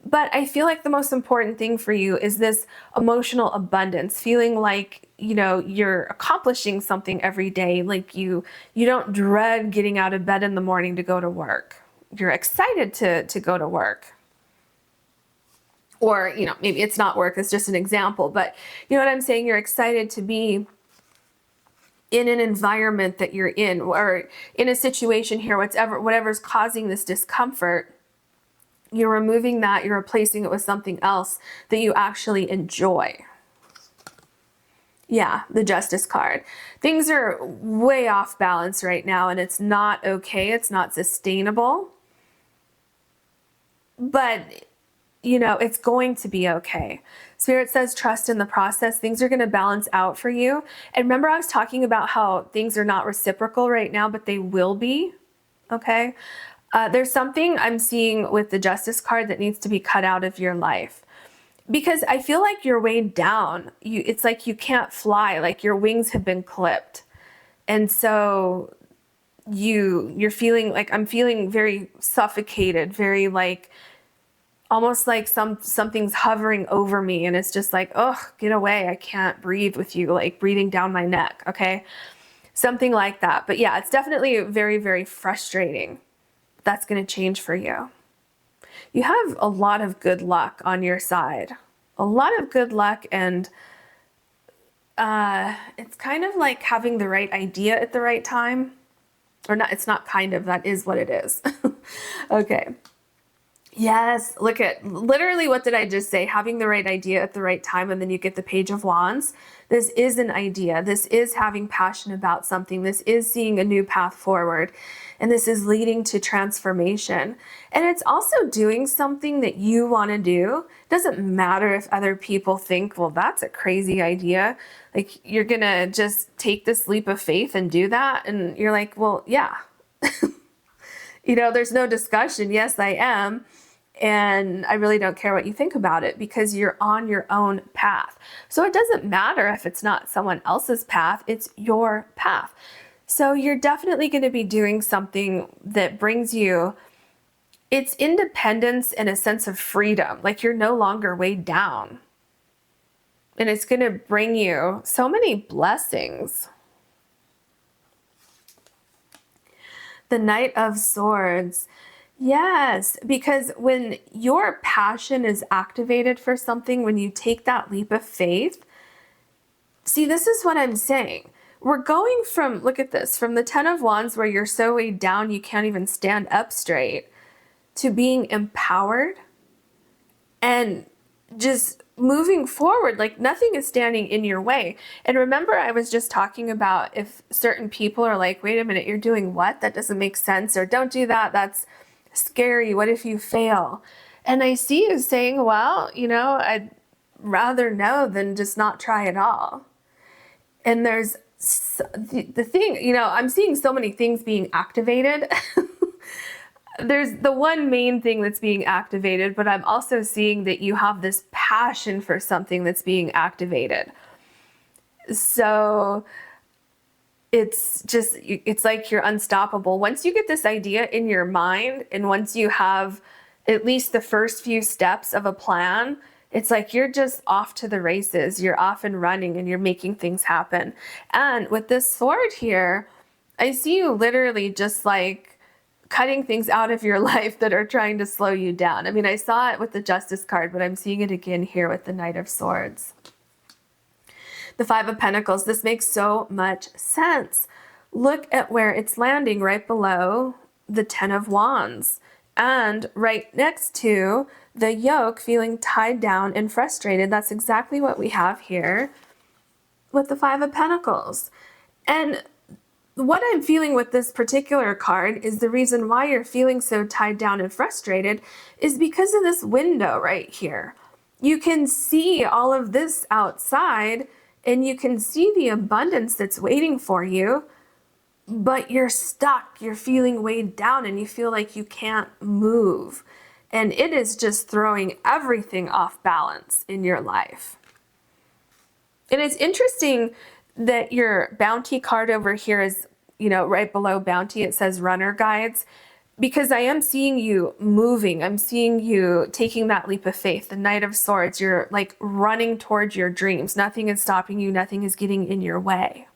But I feel like the most important thing for you is this emotional abundance, feeling like, you're accomplishing something every day. Like you don't dread getting out of bed in the morning to go to work. You're excited to go to work. Or, maybe it's not work, it's just an example, but you know what I'm saying? You're excited to be in an environment that you're in, or in a situation here, whatever's causing this discomfort, you're removing that, you're replacing it with something else that you actually enjoy. Yeah, the Justice card. Things are way off balance right now, and it's not okay, it's not sustainable. But it's going to be okay. Spirit says trust in the process. Things are going to balance out for you. And remember, I was talking about how things are not reciprocal right now, but they will be. Okay. There's something I'm seeing with the Justice card that needs to be cut out of your life, because I feel like you're weighed down. It's like you can't fly, like your wings have been clipped. And so you're feeling like, I'm feeling very suffocated, very like, almost like something's hovering over me, and it's just like, oh, get away. I can't breathe with you, like breathing down my neck. Okay. Something like that. But yeah, it's definitely very, very frustrating. That's going to change for you. You have a lot of good luck on your side, a lot of good luck. And it's kind of like having the right idea at the right time, or not. It's not kind of, that is what it is. Okay. Yes, look at literally, what did I just say? Having the right idea at the right time, and then you get the Page of Wands. This is an idea. This is having passion about something. This is seeing a new path forward, and this is leading to transformation. And it's also doing something that you want to do. It doesn't matter if other people think, well, that's a crazy idea. Like, you're going to just take this leap of faith and do that. And you're like, well, yeah. There's no discussion. Yes, I am. And I really don't care what you think about it because you're on your own path. So it doesn't matter if it's not someone else's path, it's your path. So you're definitely going to be doing something that brings you, it's independence and a sense of freedom. Like you're no longer weighed down. And it's going to bring you so many blessings. The Knight of Swords. Yes, because when your passion is activated for something, when you take that leap of faith, see, this is what I'm saying. We're going from, look at this, from the Ten of Wands where you're so weighed down you can't even stand up straight, to being empowered and just moving forward, like nothing is standing in your way. And remember, I was just talking about if certain people are like, wait a minute, you're doing what? That doesn't make sense, or don't do that, that's scary, what if you fail? And I see you saying, well, I'd rather know than just not try at all. And there's the thing, I'm seeing so many things being activated. There's the one main thing that's being activated, but I'm also seeing that you have this passion for something that's being activated. So it's like you're unstoppable. Once you get this idea in your mind, and once you have at least the first few steps of a plan, it's like you're just off to the races. You're off and running and you're making things happen. And with this sword here, I see you literally just like cutting things out of your life that are trying to slow you down. I mean, I saw it with the Justice card, but I'm seeing it again here with the Knight of Swords. The Five of Pentacles, this makes so much sense. Look at where it's landing, right below the Ten of Wands and right next to the yoke, feeling tied down and frustrated. That's exactly what we have here with the Five of Pentacles. And what I'm feeling with this particular card is the reason why you're feeling so tied down and frustrated is because of this window right here. You can see all of this outside and you can see the abundance that's waiting for you, but you're stuck. You're feeling weighed down and you feel like you can't move. And it is just throwing everything off balance in your life. And it's interesting that your bounty card over here is, right below bounty, it says runner guides, because I am seeing you moving. I'm seeing you taking that leap of faith. The Knight of Swords, you're like running towards your dreams. Nothing is stopping you. Nothing is getting in your way.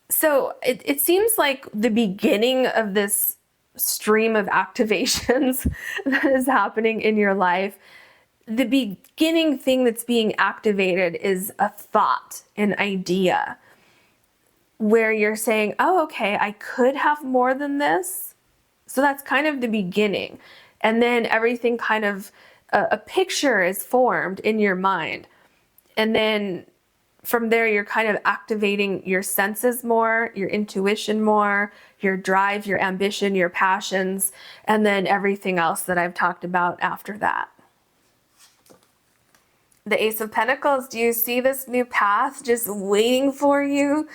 So it seems like the beginning of this stream of activations that is happening in your life, the beginning thing that's being activated is a thought, an idea, where you're saying, oh, okay, I could have more than this. So that's kind of the beginning. And then everything kind of, a picture is formed in your mind. And then from there, you're kind of activating your senses more, your intuition more, your drive, your ambition, your passions, and then everything else that I've talked about after that. The Ace of Pentacles, do you see this new path just waiting for you?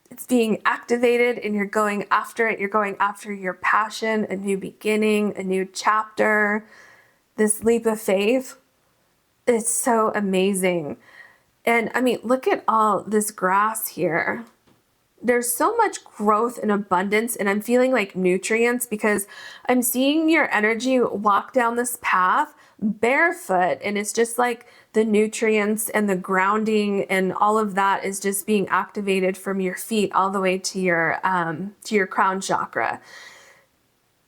It's being activated and you're going after it. You're going after your passion, a new beginning, a new chapter, this leap of faith. It's so amazing. And I mean, look at all this grass here. There's so much growth and abundance, and I'm feeling like nutrients because I'm seeing your energy walk down this path barefoot, and it's just like the nutrients and the grounding and all of that is just being activated from your feet all the way to your crown chakra.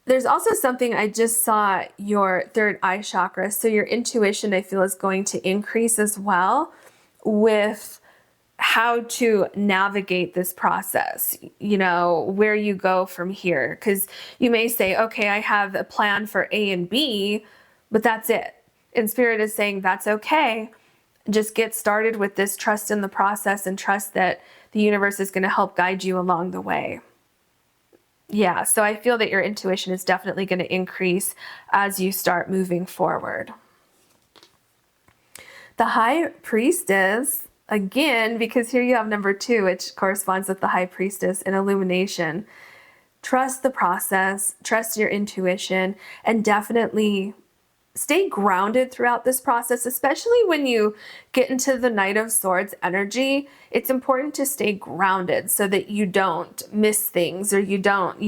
There's also something, I just saw your third eye chakra. So your intuition, I feel, is going to increase as well with how to navigate this process, where you go from here. Because you may say, okay, I have a plan for A and B, but that's it. And Spirit is saying that's okay. Just get started with this, trust in the process and trust that the universe is going to help guide you along the way. Yeah, so I feel that your intuition is definitely going to increase as you start moving forward. The High Priestess, again, because here you have number 2, which corresponds with the High Priestess in illumination. Trust the process, trust your intuition, and definitely stay grounded throughout this process, especially when you get into the Knight of Swords energy. It's important to stay grounded so that you don't miss things, or you don't,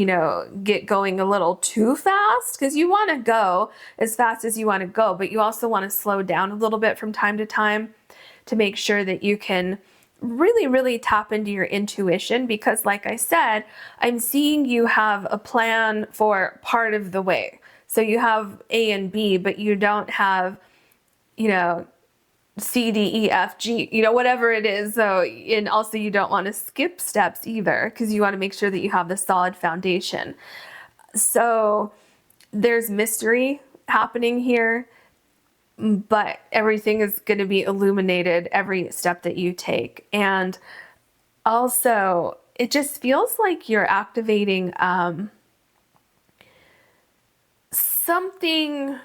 get going a little too fast, because you want to go as fast as you want to go, but you also want to slow down a little bit from time to time to make sure that you can really, really tap into your intuition. Because like I said, I'm seeing you have a plan for part of the way. So you have A and B, but you don't have, C, D, E, F, G, whatever it is. So, and also you don't want to skip steps either, because you want to make sure that you have the solid foundation. So there's mystery happening here, but everything is going to be illuminated every step that you take. And also, it just feels like you're activating something.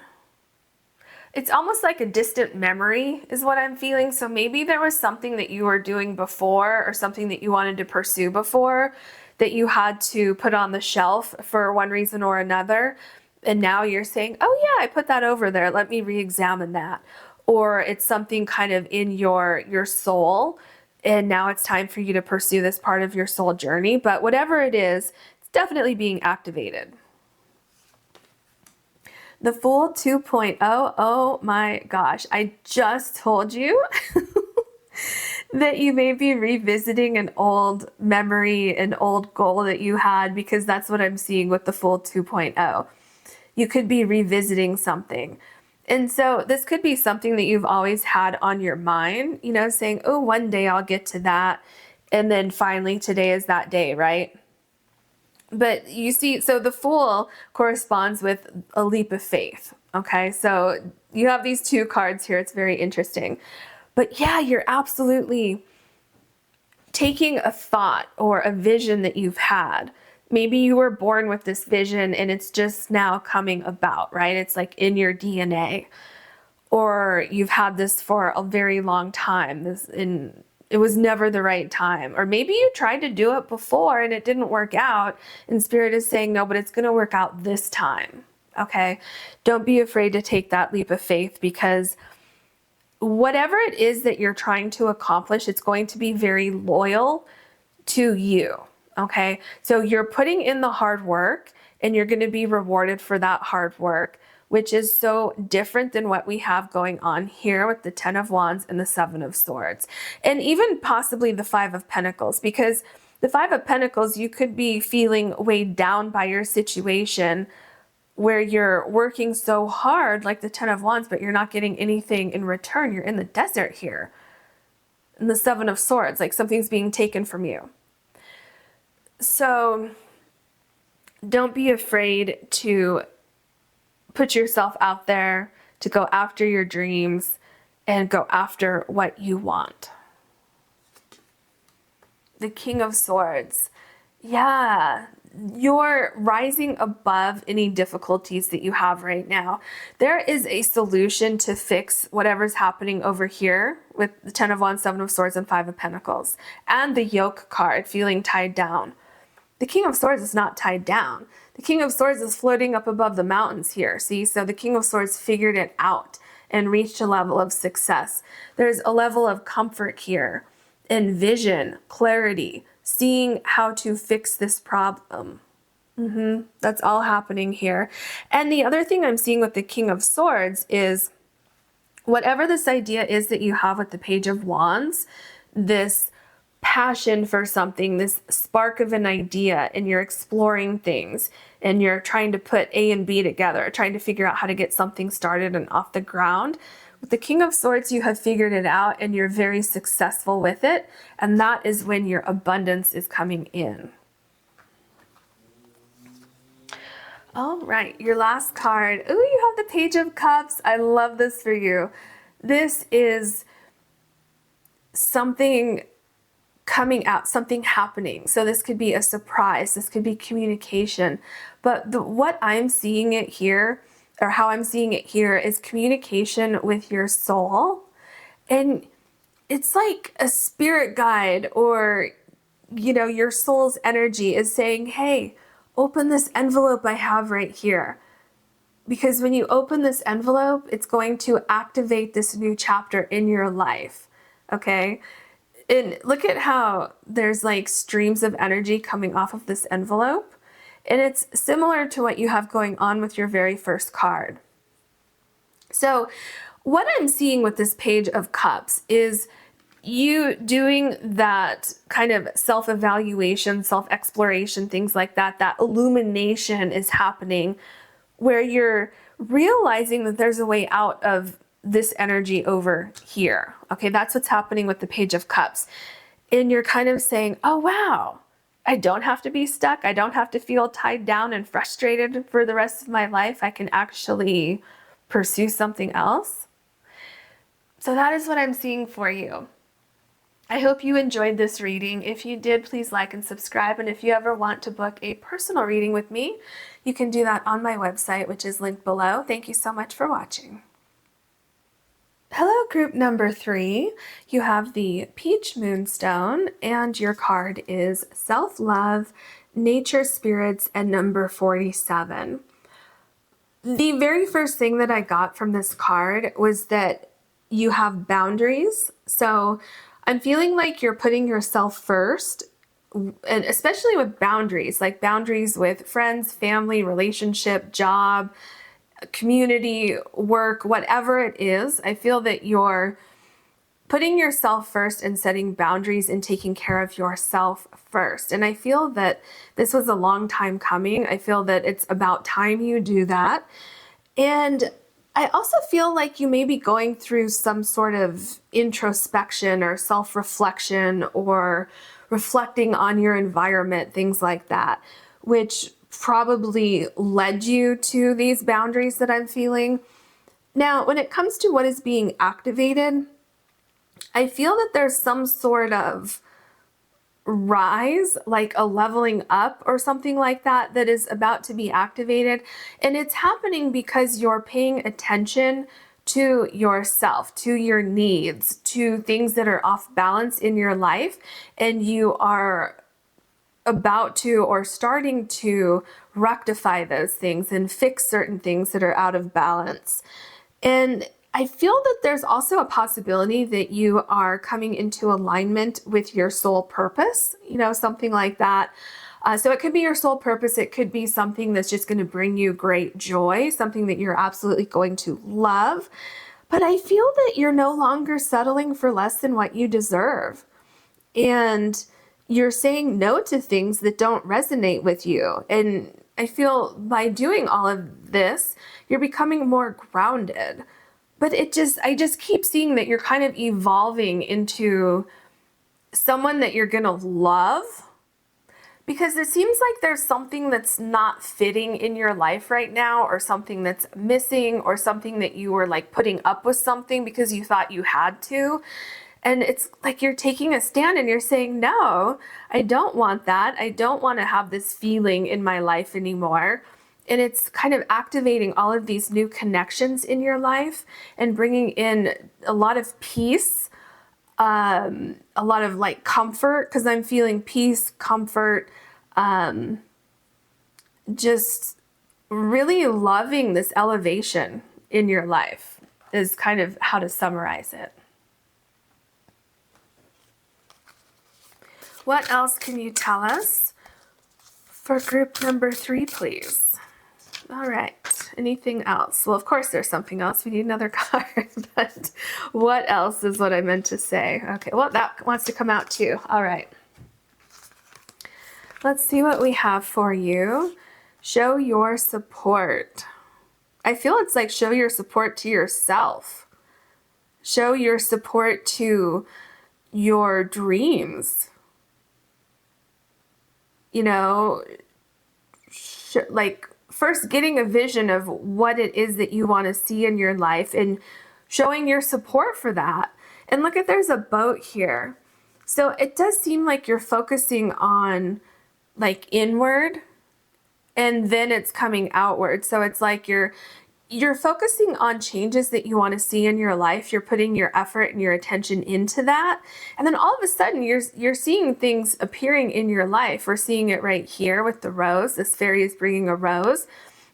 It's almost like a distant memory is what I'm feeling. So maybe there was something that you were doing before, or something that you wanted to pursue before, that you had to put on the shelf for one reason or another. And now you're saying, oh yeah, I put that over there. Let me re-examine that. Or it's something kind of in your soul, and now it's time for you to pursue this part of your soul journey. But whatever it is, it's definitely being activated. The Fool 2.0, oh my gosh, I just told you that you may be revisiting an old memory, an old goal that you had, because that's what I'm seeing with the Fool 2.0. You could be revisiting something. And so this could be something that you've always had on your mind, saying, oh, one day I'll get to that. And then finally today is that day, right? But you see, so the Fool corresponds with a leap of faith. Okay, so you have these two cards here. It's very interesting. But yeah, you're absolutely taking a thought or a vision that you've had. Maybe you were born with this vision and it's just now coming about, right? It's like in your DNA. Or you've had this for a very long time. It was never the right time. Or maybe you tried to do it before and it didn't work out, and Spirit is saying, no, but it's going to work out this time. Okay? Don't be afraid to take that leap of faith, because whatever it is that you're trying to accomplish, it's going to be very loyal to you. Okay? So you're putting in the hard work, and you're going to be rewarded for that hard work, which is so different than what we have going on here with the 10 of Wands and the 7 of Swords. And even possibly the 5 of Pentacles, because the 5 of Pentacles, you could be feeling weighed down by your situation, where you're working so hard like the 10 of Wands, but you're not getting anything in return. You're in the desert here. And the 7 of Swords, like something's being taken from you. So don't be afraid to put yourself out there, to go after your dreams and go after what you want. The King of Swords. Yeah, you're rising above any difficulties that you have right now. There is a solution to fix whatever's happening over here with the 10 of Wands, 7 of Swords, and 5 of Pentacles. And the Yoke card, feeling tied down. The King of Swords is not tied down. The King of Swords is floating up above the mountains here. See, so the King of Swords figured it out and reached a level of success. There's a level of comfort here, and vision, clarity, seeing how to fix this problem. That's all happening here. And the other thing I'm seeing with the King of Swords is whatever this idea is that you have with the Page of Wands, this passion for something, this spark of an idea, and you're exploring things, and you're trying to put A and B together, trying to figure out how to get something started and off the ground. With the King of Swords, you have figured it out and you're very successful with it, and that is when your abundance is coming in. All right, your last card. Ooh, you have the Page of Cups. I love this for you. This is something coming out, something happening. So this could be a surprise, this could be communication. But what I'm seeing it here, or how I'm seeing it here, is communication with your soul. And it's like a spirit guide, or, your soul's energy is saying, hey, open this envelope I have right here. because when you open this envelope, it's going to activate this new chapter in your life. Okay. And look at how there's like streams of energy coming off of this envelope. And it's similar to what you have going on with your very first card. So what I'm seeing with this Page of Cups is you doing that kind of self-evaluation, self-exploration, things like that. That illumination is happening where you're realizing that there's a way out of this energy over here. Okay, that's what's happening with the Page of Cups. And you're kind of saying, oh, wow, I don't have to be stuck. I don't have to feel tied down and frustrated for the rest of my life. I can actually pursue something else. So that is what I'm seeing for you. I hope you enjoyed this reading. If you did, please like and subscribe. And if you ever want to book a personal reading with me, you can do that on my website, which is linked below. Thank you so much for watching. Hello, group number 3. You have the Peach Moonstone, and your card is Self-Love, Nature Spirits, and number 47. The very first thing that I got from this card was that you have boundaries. So I'm feeling like you're putting yourself first, and especially with boundaries, like boundaries with friends, family, relationship, job, community, work, whatever it is. I feel that you're putting yourself first and setting boundaries and taking care of yourself first. And I feel that this was a long time coming. I feel that it's about time you do that. And I also feel like you may be going through some sort of introspection or self-reflection or reflecting on your environment, things like that, which probably led you to these boundaries that I'm feeling. Now, when it comes to what is being activated, I feel that there's some sort of rise, like a leveling up or something like that, that is about to be activated. And it's happening because you're paying attention to yourself, to your needs, to things that are off balance in your life. And you are about to or starting to rectify those things and fix certain things that are out of balance. And I feel that there's also a possibility that you are coming into alignment with your soul purpose, something like that. So it could be your soul purpose. It could be something that's just going to bring you great joy, something that you're absolutely going to love. But I feel that you're no longer settling for less than what you deserve. And you're saying no to things that don't resonate with you. And I feel by doing all of this, you're becoming more grounded. But I just keep seeing that you're kind of evolving into someone that you're going to love, because it seems like there's something that's not fitting in your life right now, or something that's missing, or something that you were like putting up with something because you thought you had to. And it's like you're taking a stand and you're saying, no, I don't want that. I don't want to have this feeling in my life anymore. And it's kind of activating all of these new connections in your life and bringing in a lot of peace, a lot of like comfort, because I'm feeling peace, comfort, just really loving this elevation in your life is kind of how to summarize it. What else can you tell us for group number 3, please? All right, anything else? Well, of course there's something else. We need another card, but what else is what I meant to say? Okay, well, that wants to come out too. All right. Let's see what we have for you. Show your support. I feel it's like show your support to yourself. Show your support to your dreams. Like first getting a vision of what it is that you want to see in your life and showing your support for that. And look at, there's a boat here. So it does seem like you're focusing on like inward, and then it's coming outward. So it's like you're focusing on changes that you want to see in your life. You're putting your effort and your attention into that. And then all of a sudden you're seeing things appearing in your life. We're seeing it right here with the rose. This fairy is bringing a rose.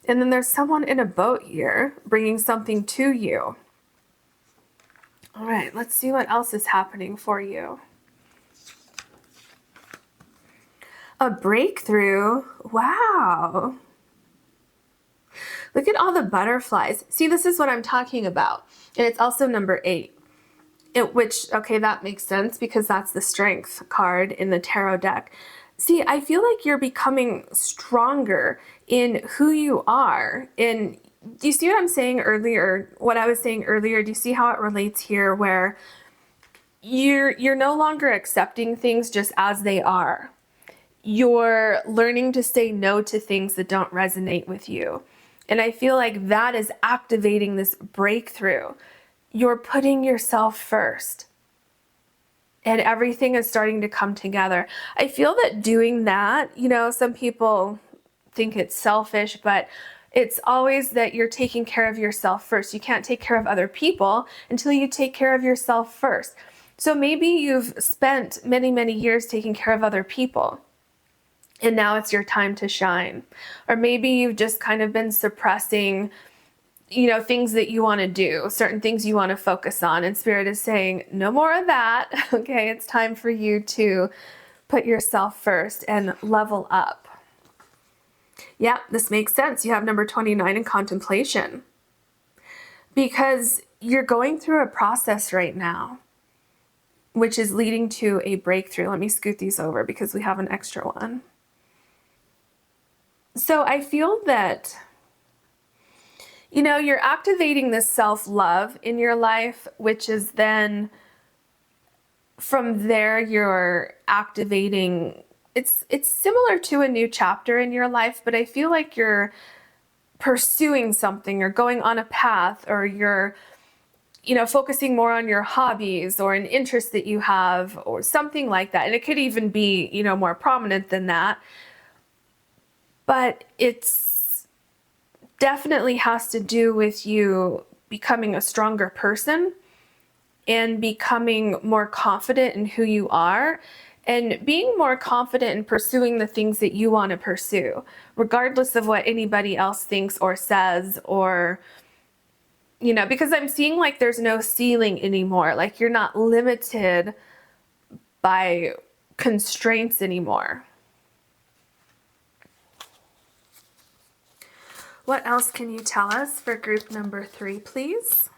And then there's someone in a boat here bringing something to you. All right, let's see what else is happening for you. A breakthrough. Wow. Look at all the butterflies. See, this is what I'm talking about. And it's also number 8. Okay, that makes sense because that's the strength card in the tarot deck. See, I feel like you're becoming stronger in who you are. And do you see what I'm saying earlier? What I was saying earlier, do you see how it relates here where you're no longer accepting things just as they are? You're learning to say no to things that don't resonate with you. And I feel like that is activating this breakthrough. You're putting yourself first. And everything is starting to come together. I feel that doing that, some people think it's selfish, but it's always that you're taking care of yourself first. You can't take care of other people until you take care of yourself first. So maybe you've spent many, many years taking care of other people, and now it's your time to shine. Or maybe you've just kind of been suppressing things that you want to do, certain things you want to focus on. And Spirit is saying, no more of that. Okay, it's time for you to put yourself first and level up. Yeah, this makes sense. You have number 29 in contemplation. Because you're going through a process right now, which is leading to a breakthrough. Let me scoot these over because we have an extra one. So I feel that you're activating this self-love in your life, which is then from there you're activating, it's similar to a new chapter in your life, but I feel like you're pursuing something or going on a path, or you're focusing more on your hobbies or an interest that you have or something like that. And it could even be, more prominent than that. But it's definitely has to do with you becoming a stronger person and becoming more confident in who you are and being more confident in pursuing the things that you want to pursue, regardless of what anybody else thinks or says, or, because I'm seeing like there's no ceiling anymore. Like you're not limited by constraints anymore. What else can you tell us for group number 3, please?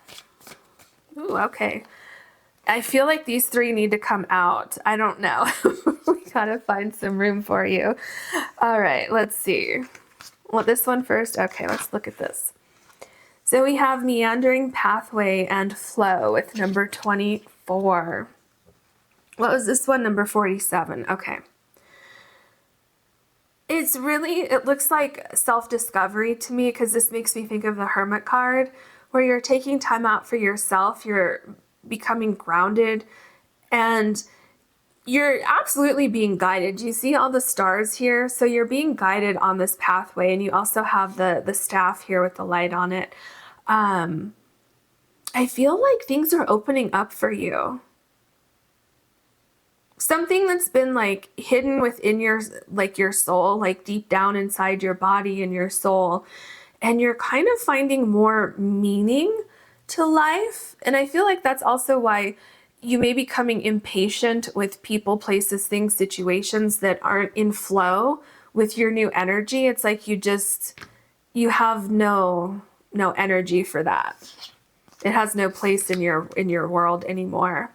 Ooh, okay. I feel like these 3 need to come out. I don't know. We gotta find some room for you. All right, let's see. Well, this one first. Okay, let's look at this. So we have meandering pathway and flow with number 24. What was this one? Number 47. Okay. It looks like self-discovery to me, because this makes me think of the Hermit card, where you're taking time out for yourself, you're becoming grounded, and you're absolutely being guided. Do you see all the stars here? So you're being guided on this pathway, and you also have the staff here with the light on it. I feel like things are opening up for you. Something that's been like hidden within your soul, like deep down inside your body and your soul, and you're kind of finding more meaning to life. And I feel like that's also why you may be becoming impatient with people, places, things, situations that aren't in flow with your new energy. It's like you have no energy for that. It has no place in your world anymore.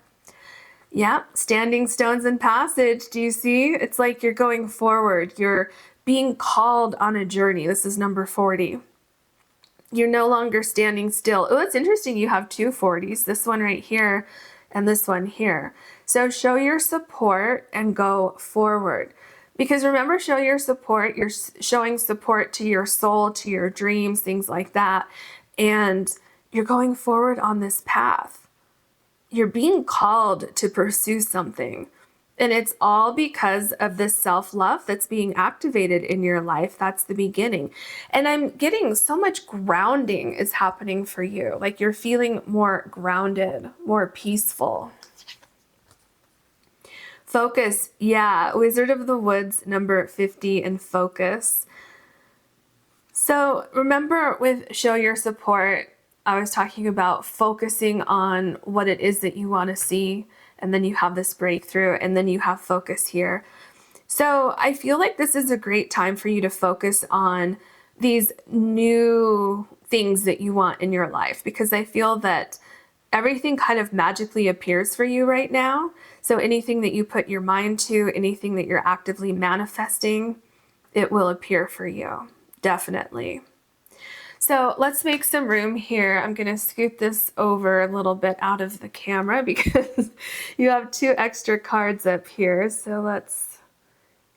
Yeah, standing stones and passage. Do you see? It's like you're going forward. You're being called on a journey. This is number 40. You're no longer standing still. Oh, it's interesting. You have 2 40s, this one right here and this one here. So show your support and go forward. Because remember, show your support. You're showing support to your soul, to your dreams, things like that. And you're going forward on this path. You're being called to pursue something. And it's all because of this self-love that's being activated in your life. That's the beginning. And I'm getting so much grounding is happening for you. Like you're feeling more grounded, more peaceful. Focus. Yeah, Wizard of the Woods, number 50, and focus. So remember with show your support, I was talking about focusing on what it is that you want to see, and then you have this breakthrough, and then you have focus here. So I feel like this is a great time for you to focus on these new things that you want in your life, because I feel that everything kind of magically appears for you right now. So anything that you put your mind to, anything that you're actively manifesting, it will appear for you. Definitely. So let's make some room here. I'm going to scoot this over a little bit out of the camera because you have 2 extra cards up here. So let's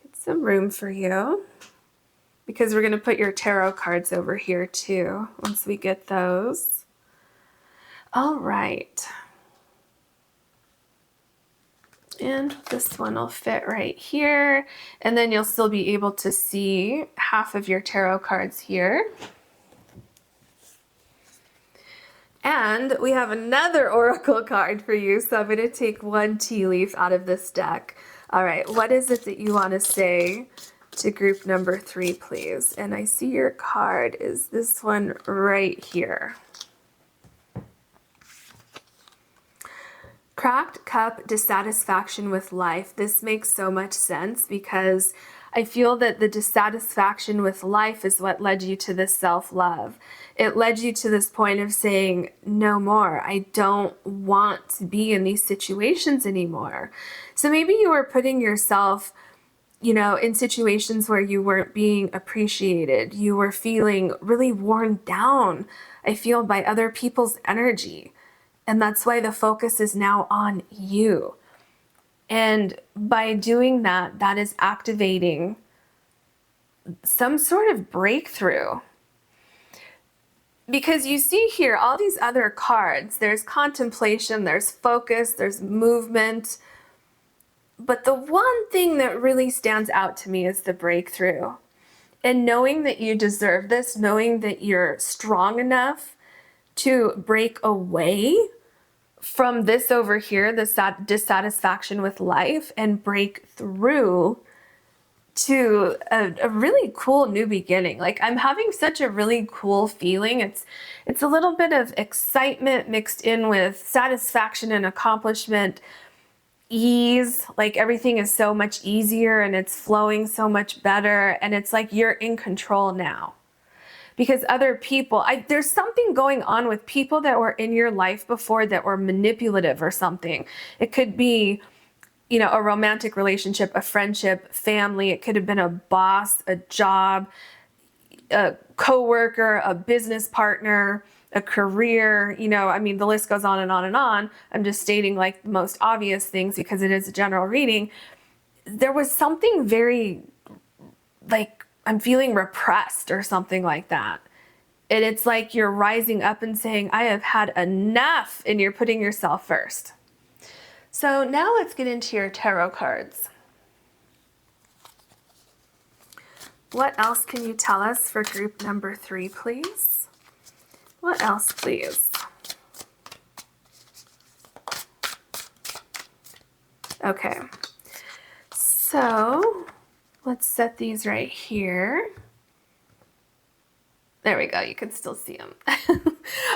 get some room for you, because we're going to put your tarot cards over here too once we get those. All right. And this one will fit right here. And then you'll still be able to see half of your tarot cards here. And we have another oracle card for you. So I'm going to take 1 tea leaf out of this deck. All right, what is it that you want to say to group number 3, please? And I see your card is this one right here. Cracked cup, dissatisfaction with life. This makes so much sense because I feel that the dissatisfaction with life is what led you to this self-love. It led you to this point of saying, no more. I don't want to be in these situations anymore. So maybe you were putting yourself, in situations where you weren't being appreciated. You were feeling really worn down, I feel, by other people's energy. And that's why the focus is now on you. And by doing that, that is activating some sort of breakthrough. Because you see here all these other cards. There's contemplation, there's focus, there's movement. But the one thing that really stands out to me is the breakthrough. And knowing that you deserve this, knowing that you're strong enough to break away from this over here, this dissatisfaction with life, and break through to a really cool new beginning. Like, I'm having such a really cool feeling. It's a little bit of excitement mixed in with satisfaction and accomplishment, ease. Like, everything is so much easier and it's flowing so much better. And it's like you're in control now. Because other people, there's something going on with people that were in your life before that were manipulative or something. It could be, a romantic relationship, a friendship, family. It could have been a boss, a job, a coworker, a business partner, a career. The list goes on and on and on. I'm just stating like the most obvious things because it is a general reading. There was something very I'm feeling repressed or something like that. And it's like you're rising up and saying, I have had enough, and you're putting yourself first. So now let's get into your tarot cards. What else can you tell us for group number 3, please? What else, please? Okay. So let's set these right here. There we go. You can still see them.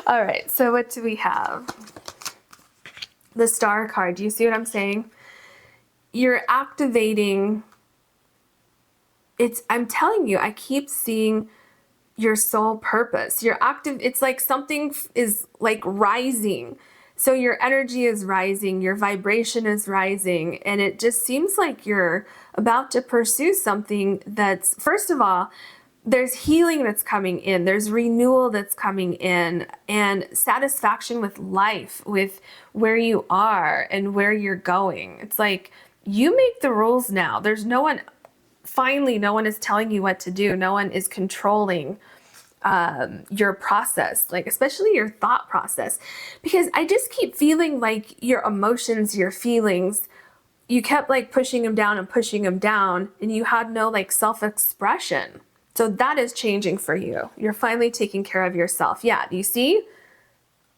All right. So what do we have? The Star card. Do you see what I'm saying? You're activating. I'm telling you, I keep seeing your soul purpose. You're active. It's like something is like rising. So your energy is rising, your vibration is rising, and it just seems like you're about to pursue something that's, first of all, there's healing that's coming in, there's renewal that's coming in, and satisfaction with life, with where you are and where you're going. It's like you make the rules now. There's no one is telling you what to do. No one is controlling your process, like especially your thought process, because I just keep feeling like your emotions, your feelings, you kept like pushing them down and you had no like self-expression. So that is changing for you. You're finally taking care of yourself. Yeah, do you see?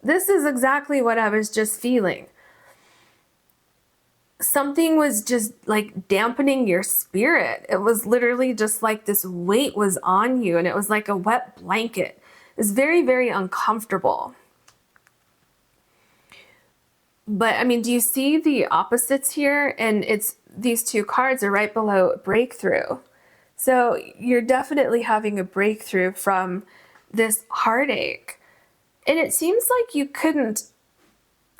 This is exactly what I was just feeling. something was just like dampening your spirit. It was literally just like this weight was on you, and it was like a wet blanket. It's very, very uncomfortable. But I mean, do you see the opposites here? And it's these two cards are right below breakthrough. So you're definitely having a breakthrough from this heartache. And it seems like you couldn't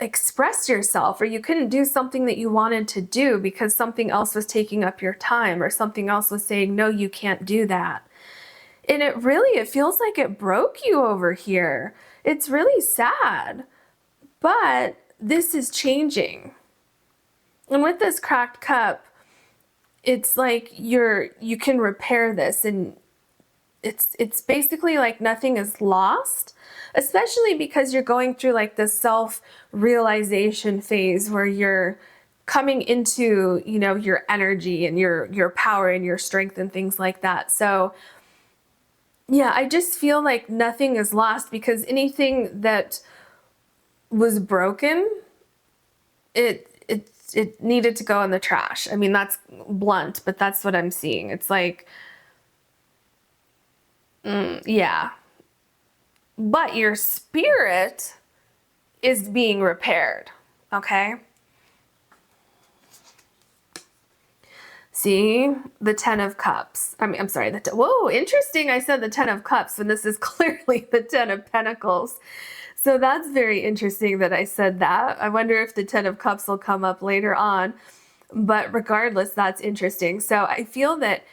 express yourself, or you couldn't do something that you wanted to do because something else was taking up your time, or something else was saying, no, you can't do that. And it feels like it broke you over here. It's really sad, but this is changing. And with this cracked cup, it's like you can repair this, and it's basically like nothing is lost, especially because you're going through like this self-realization phase where you're coming into, you know, your energy and your power and your strength and things like that. So yeah, I just feel like nothing is lost, because anything that was broken, it needed to go in the trash. I mean, that's blunt, but that's what I'm seeing. It's like, yeah. But your spirit is being repaired, okay? See, the 10 of Cups. I'm sorry, whoa, interesting. I said the 10 of Cups, and this is clearly the 10 of Pentacles. So that's very interesting that I said that. I wonder if the 10 of Cups will come up later on. But regardless, that's interesting. So I feel that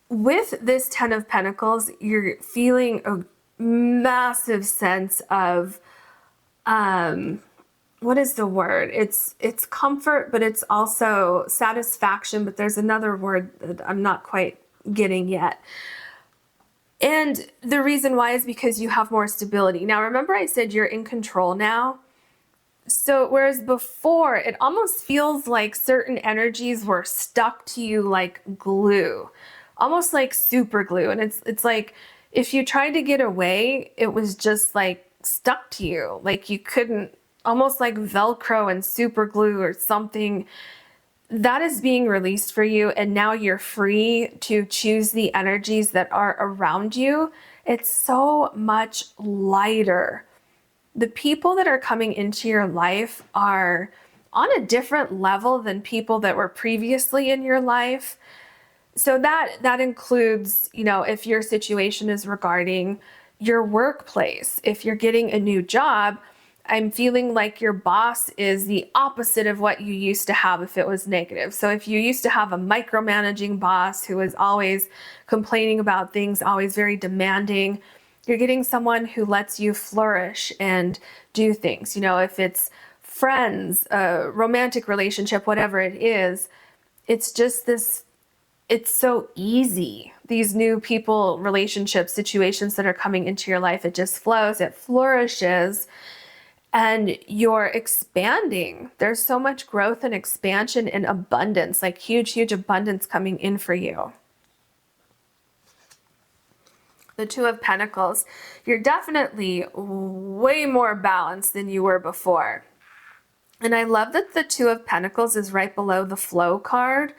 with this 10 of Pentacles, you're feeling a massive sense of, what is the word? It's comfort, but it's also satisfaction. But there's another word that I'm not quite getting yet. And the reason why is because you have more stability. Now, remember I said you're in control now? So whereas before, it almost feels like certain energies were stuck to you like glue, almost like super glue. And it's like if you tried to get away, it was just like stuck to you. Like you couldn't, almost like Velcro and super glue or something. That is being released for you, and now you're free to choose the energies that are around you. It's so much lighter. The people that are coming into your life are on a different level than people that were previously in your life. So that includes, you know, if your situation is regarding your workplace, if you're getting a new job, I'm feeling like your boss is the opposite of what you used to have if it was negative. So if you used to have a micromanaging boss who was always complaining about things, always very demanding, you're getting someone who lets you flourish and do things. You know, if it's friends, a romantic relationship, whatever it is, it's just this, it's so easy. These new people, relationships, situations that are coming into your life, it just flows, it flourishes. And you're expanding. There's so much growth and expansion and abundance, like huge, huge abundance coming in for you. The 2 of Pentacles, you're definitely way more balanced than you were before. And I love that the 2 of Pentacles is right below the flow card,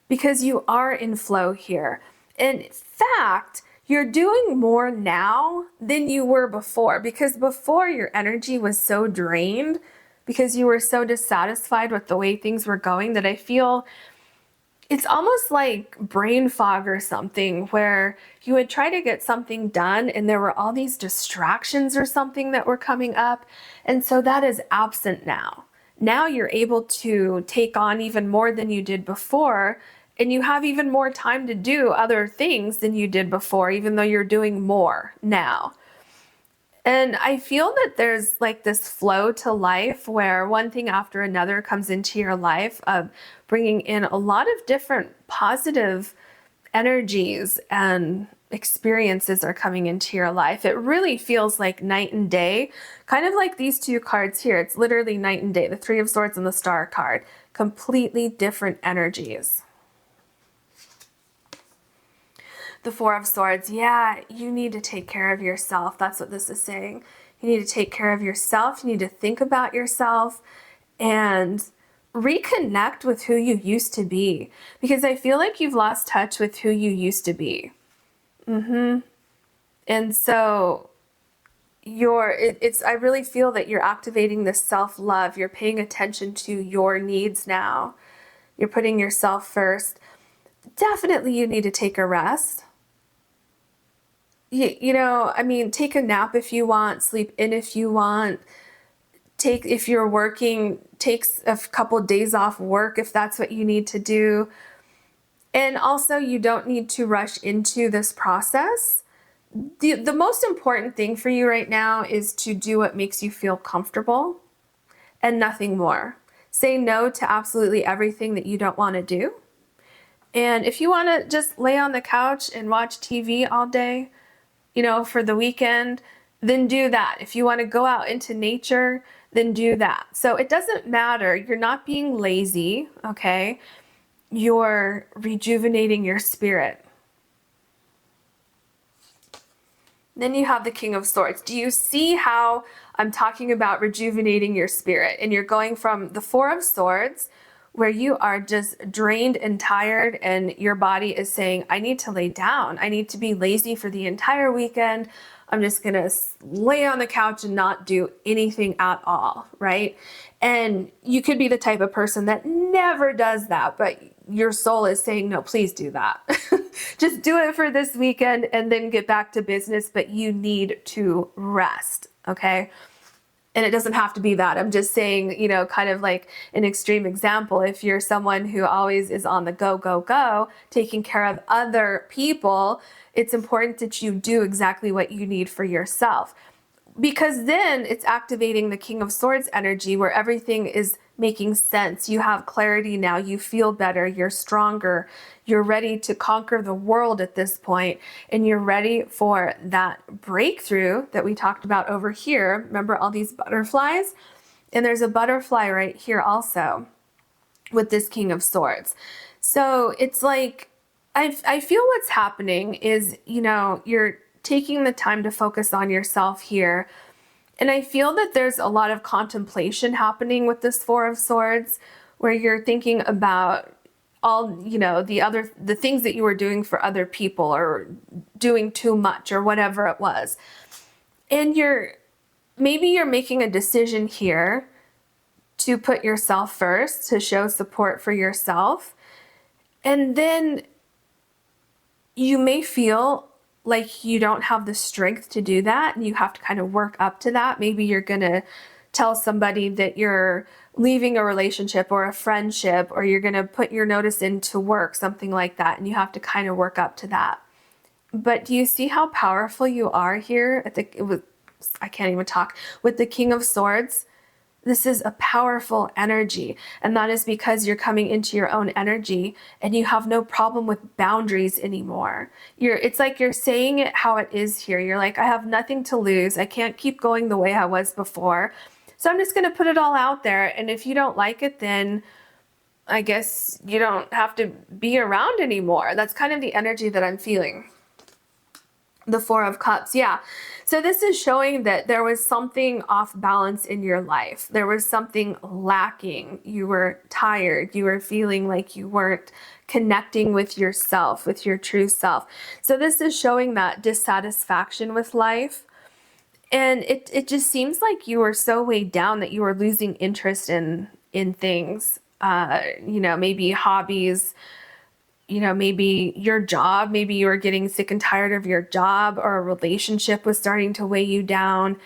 because you are in flow here. In fact, you're doing more now than you were before, because before your energy was so drained because you were so dissatisfied with the way things were going that I feel it's almost like brain fog or something, where you would try to get something done and there were all these distractions or something that were coming up. And so that is absent now. Now you're able to take on even more than you did before, and you have even more time to do other things than you did before, even though you're doing more now. And I feel that there's like this flow to life where one thing after another comes into your life of bringing in a lot of different positive energies and experiences are coming into your life. It really feels like night and day, kind of like these 2 cards here. It's literally night and day, the 3 of Swords and the Star card, completely different energies. The 4 of Swords, yeah, you need to take care of yourself. That's what this is saying. You need to take care of yourself. You need to think about yourself. And reconnect with who you used to be, because I feel like you've lost touch with who you used to be. And so I really feel that you're activating this self-love. You're paying attention to your needs now. You're putting yourself first. Definitely you need to take a rest. I mean, take a nap if you want, sleep in if you want. If you're working, take a couple of days off work if that's what you need to do. And also, you don't need to rush into this process. The most important thing for you right now is to do what makes you feel comfortable and nothing more. Say no to absolutely everything that you don't want to do. And if you want to just lay on the couch and watch TV all day, for the weekend, then do that. If you want to go out into nature, then do that. So it doesn't matter. You're not being lazy, okay? You're rejuvenating your spirit. Then you have the King of Swords. Do you see how I'm talking about rejuvenating your spirit? And you're going from the Four of Swords, where you are just drained and tired, and your body is saying, I need to lay down. I need to be lazy for the entire weekend. I'm just going to lay on the couch and not do anything at all, right? And you could be the type of person that never does that, but your soul is saying, no, please do that. Just do it for this weekend and then get back to business, but you need to rest, okay? And it doesn't have to be that. I'm just saying, kind of like an extreme example. If you're someone who always is on the go, go, go, taking care of other people, it's important that you do exactly what you need for yourself. Because then it's activating the King of Swords energy, where everything is making sense. You have clarity now. You feel better. You're stronger. You're ready to conquer the world at this point, and you're ready for that breakthrough that we talked about over here. Remember all these butterflies? And there's a butterfly right here also with this King of Swords. So it's like, I feel what's happening is, you're taking the time to focus on yourself here. And I feel that there's a lot of contemplation happening with this Four of Swords, where you're thinking about all, the things that you were doing for other people, or doing too much, or whatever it was. And maybe you're making a decision here to put yourself first, to show support for yourself. And then you may feel like you don't have the strength to do that, and you have to kind of work up to that. Maybe you're going to tell somebody that you're leaving a relationship or a friendship, or you're going to put your notice into work, something like that, and you have to kind of work up to that. But do you see how powerful you are here I can't even talk, with the King of Swords? This is a powerful energy, and that is because you're coming into your own energy, and you have no problem with boundaries anymore. It's like you're saying it how it is here. You're like, I have nothing to lose. I can't keep going the way I was before. So I'm just going to put it all out there. And if you don't like it, then I guess you don't have to be around anymore. That's kind of the energy that I'm feeling. The Four of Cups, yeah. So this is showing that there was something off balance in your life. There was something lacking. You were tired. You were feeling like you weren't connecting with yourself, with your true self. So this is showing that dissatisfaction with life. And it just seems like you were so weighed down that you were losing interest in things, maybe hobbies, maybe your job, maybe you were getting sick and tired of your job, or a relationship was starting to weigh you down.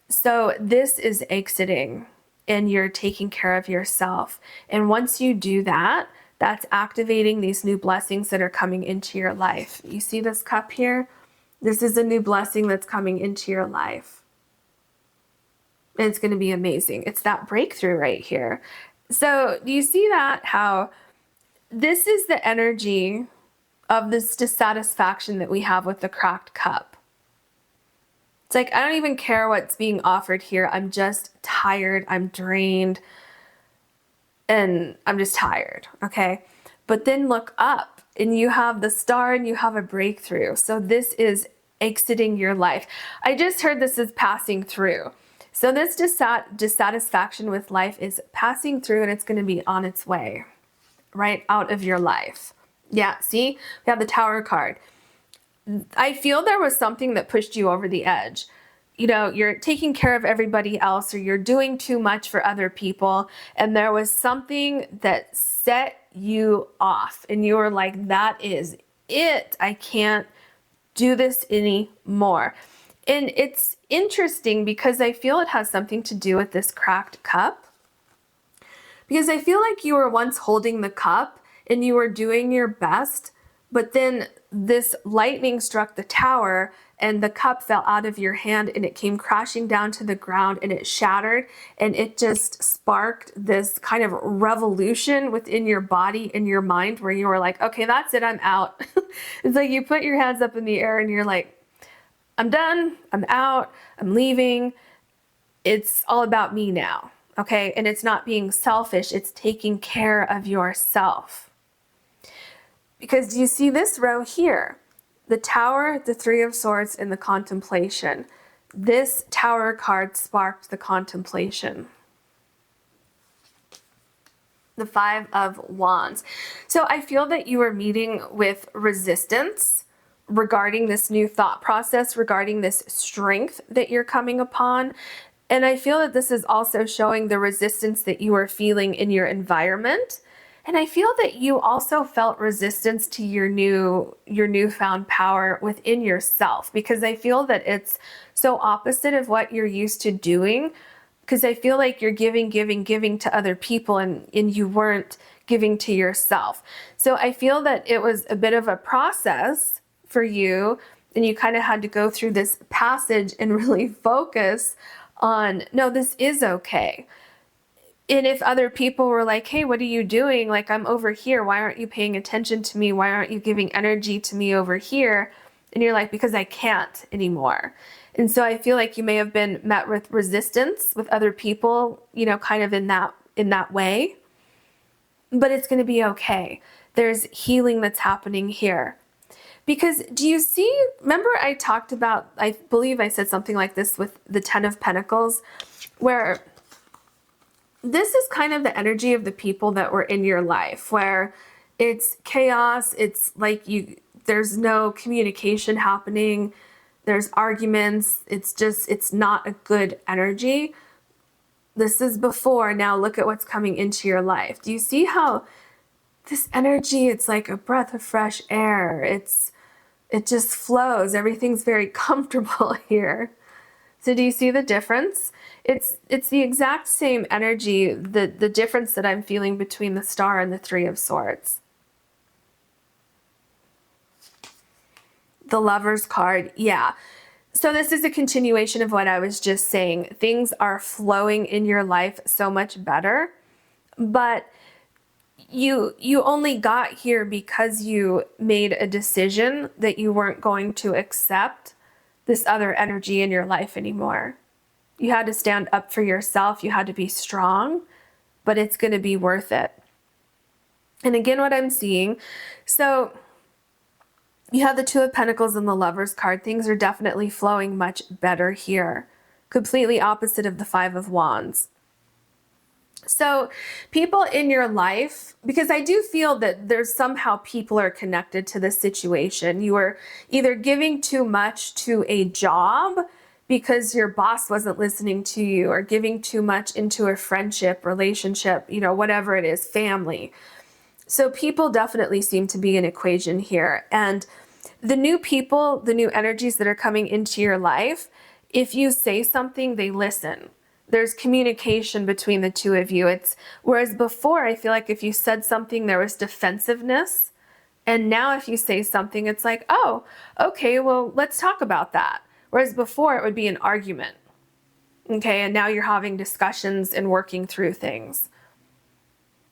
So this is exiting, and you're taking care of yourself. And once you do that, that's activating these new blessings that are coming into your life. You see this cup here? This is a new blessing that's coming into your life. And it's going to be amazing. It's that breakthrough right here. So do you see that? How this is the energy of this dissatisfaction that we have with the cracked cup. It's like, I don't even care what's being offered here. I'm just tired. I'm drained. And I'm just tired. Okay. But then look up, and you have the star, and you have a breakthrough. So this is exiting your life. I just heard this is passing through. So this dissatisfaction with life is passing through, and it's going to be on its way right out of your life. Yeah, see, we have the Tower card. I feel there was something that pushed you over the edge. You know, you're taking care of everybody else, or you're doing too much for other people, and there was something that set you off, and you were like, that is it. I can't do this anymore. And it's interesting because I feel it has something to do with this cracked cup. Because I feel like you were once holding the cup and you were doing your best, but then this lightning struck the tower and the cup fell out of your hand and it came crashing down to the ground and it shattered, and it just sparked this kind of revolution within your body and your mind where you were like, okay, that's it, I'm out. It's like you put your hands up in the air and you're like, I'm done, I'm out, I'm leaving. It's all about me now, okay? And it's not being selfish, it's taking care of yourself. Because do you see this row here? The Tower, the Three of Swords, and the Contemplation. This Tower card sparked the contemplation. The Five of Wands. So I feel that you are meeting with resistance regarding this new thought process, regarding this strength that you're coming upon. And I feel that this is also showing the resistance that you are feeling in your environment. And I feel that you also felt resistance to your newfound power within yourself, because I feel that it's so opposite of what you're used to doing. Because I feel like you're giving to other people, and you weren't giving to yourself. So I feel that it was a bit of a process for you, and you kind of had to go through this passage and really focus on, no, this is okay. And if other people were like, hey, what are you doing? Like, I'm over here. Why aren't you paying attention to me? Why aren't you giving energy to me over here? And you're like, because I can't anymore. And so I feel like you may have been met with resistance with other people, you know, kind of in that way. But it's going to be okay. There's healing that's happening here. Because do you see, remember I talked about, I believe I said something like this with the Ten of Pentacles, where this is kind of the energy of the people that were in your life, where it's chaos, it's like there's no communication happening, there's arguments, it's not a good energy. This is before, now look at what's coming into your life. Do you see how this energy, it's like a breath of fresh air, it just flows, everything's very comfortable here. So do you see the difference? It's the exact same energy, the difference that I'm feeling between the Star and the Three of Swords. The Lover's card, yeah. So this is a continuation of what I was just saying. Things are flowing in your life so much better, but you only got here because you made a decision that you weren't going to accept this other energy in your life anymore. You had to stand up for yourself. You had to be strong, but it's going to be worth it. And again, what I'm seeing, so you have the Two of Pentacles and the Lover's card. Things are definitely flowing much better here. Completely opposite of the Five of Wands. So people in your life, because I do feel that there's somehow people are connected to this situation. You were either giving too much to a job because your boss wasn't listening to you, or giving too much into a friendship, relationship, you know, whatever it is, family. So people definitely seem to be an equation here. And the new people, the new energies that are coming into your life, if you say something, they listen. There's communication between the two of you. Whereas before, I feel like if you said something, there was defensiveness. And now if you say something, it's like, oh, okay, well, let's talk about that. Whereas before, it would be an argument. Okay, and now you're having discussions and working through things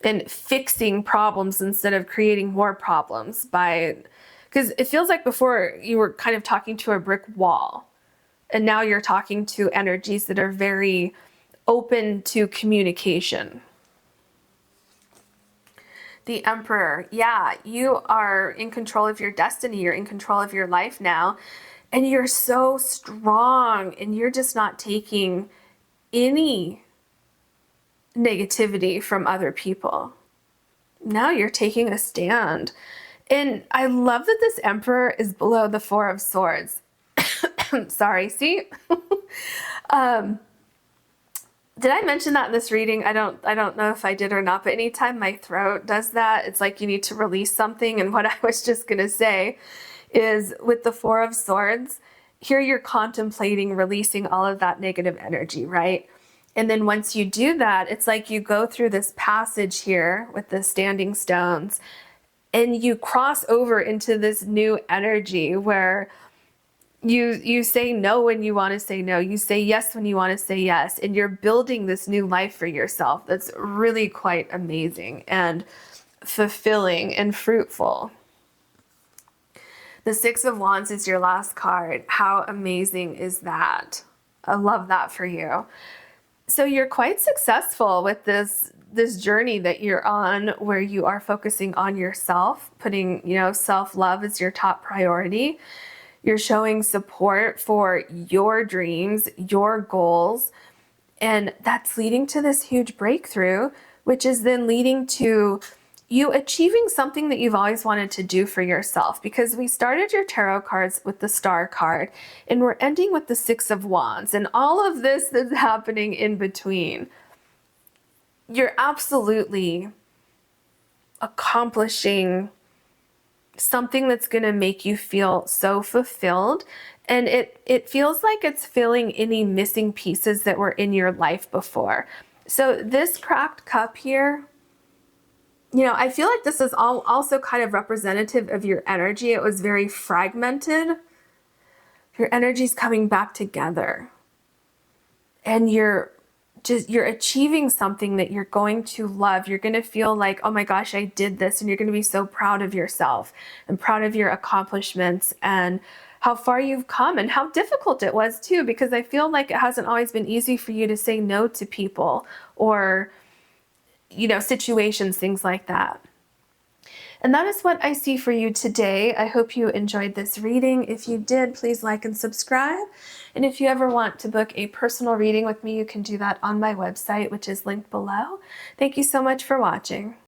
and fixing problems instead of creating more problems because it feels like before you were kind of talking to a brick wall, and now you're talking to energies that are very open to communication. The Emperor, yeah, you are in control of your destiny, you're in control of your life now, and you're so strong, and you're just not taking any negativity from other people. Now you're taking a stand. And I love that this Emperor is below the Four of Swords. Sorry, see? Did I mention that in this reading? I don't know if I did or not, but anytime my throat does that, it's like you need to release something. And what I was just going to say is with the Four of Swords, here you're contemplating releasing all of that negative energy, right? And then once you do that, it's like you go through this passage here with the standing stones and you cross over into this new energy where you say no when you want to say no. You say yes when you want to say yes. And you're building this new life for yourself that's really quite amazing and fulfilling and fruitful. The Six of Wands is your last card. How amazing is that? I love that for you. So you're quite successful with this journey that you're on where you are focusing on yourself, putting, self-love as your top priority. You're showing support for your dreams, your goals, and that's leading to this huge breakthrough, which is then leading to you achieving something that you've always wanted to do for yourself, because we started your tarot cards with the Star card and we're ending with the Six of Wands and all of this that's happening in between. You're absolutely accomplishing something that's going to make you feel so fulfilled, and it feels like it's filling any missing pieces that were in your life before. So this cracked cup here, I feel like this is also kind of representative of your energy. It was very fragmented. Your energy's coming back together, and you're achieving something that you're going to love. You're going to feel like, oh my gosh, I did this. And you're going to be so proud of yourself and proud of your accomplishments and how far you've come and how difficult it was too, because I feel like it hasn't always been easy for you to say no to people or, situations, things like that. And that is what I see for you today. I hope you enjoyed this reading. If you did, please like and subscribe. And if you ever want to book a personal reading with me, you can do that on my website, which is linked below. Thank you so much for watching.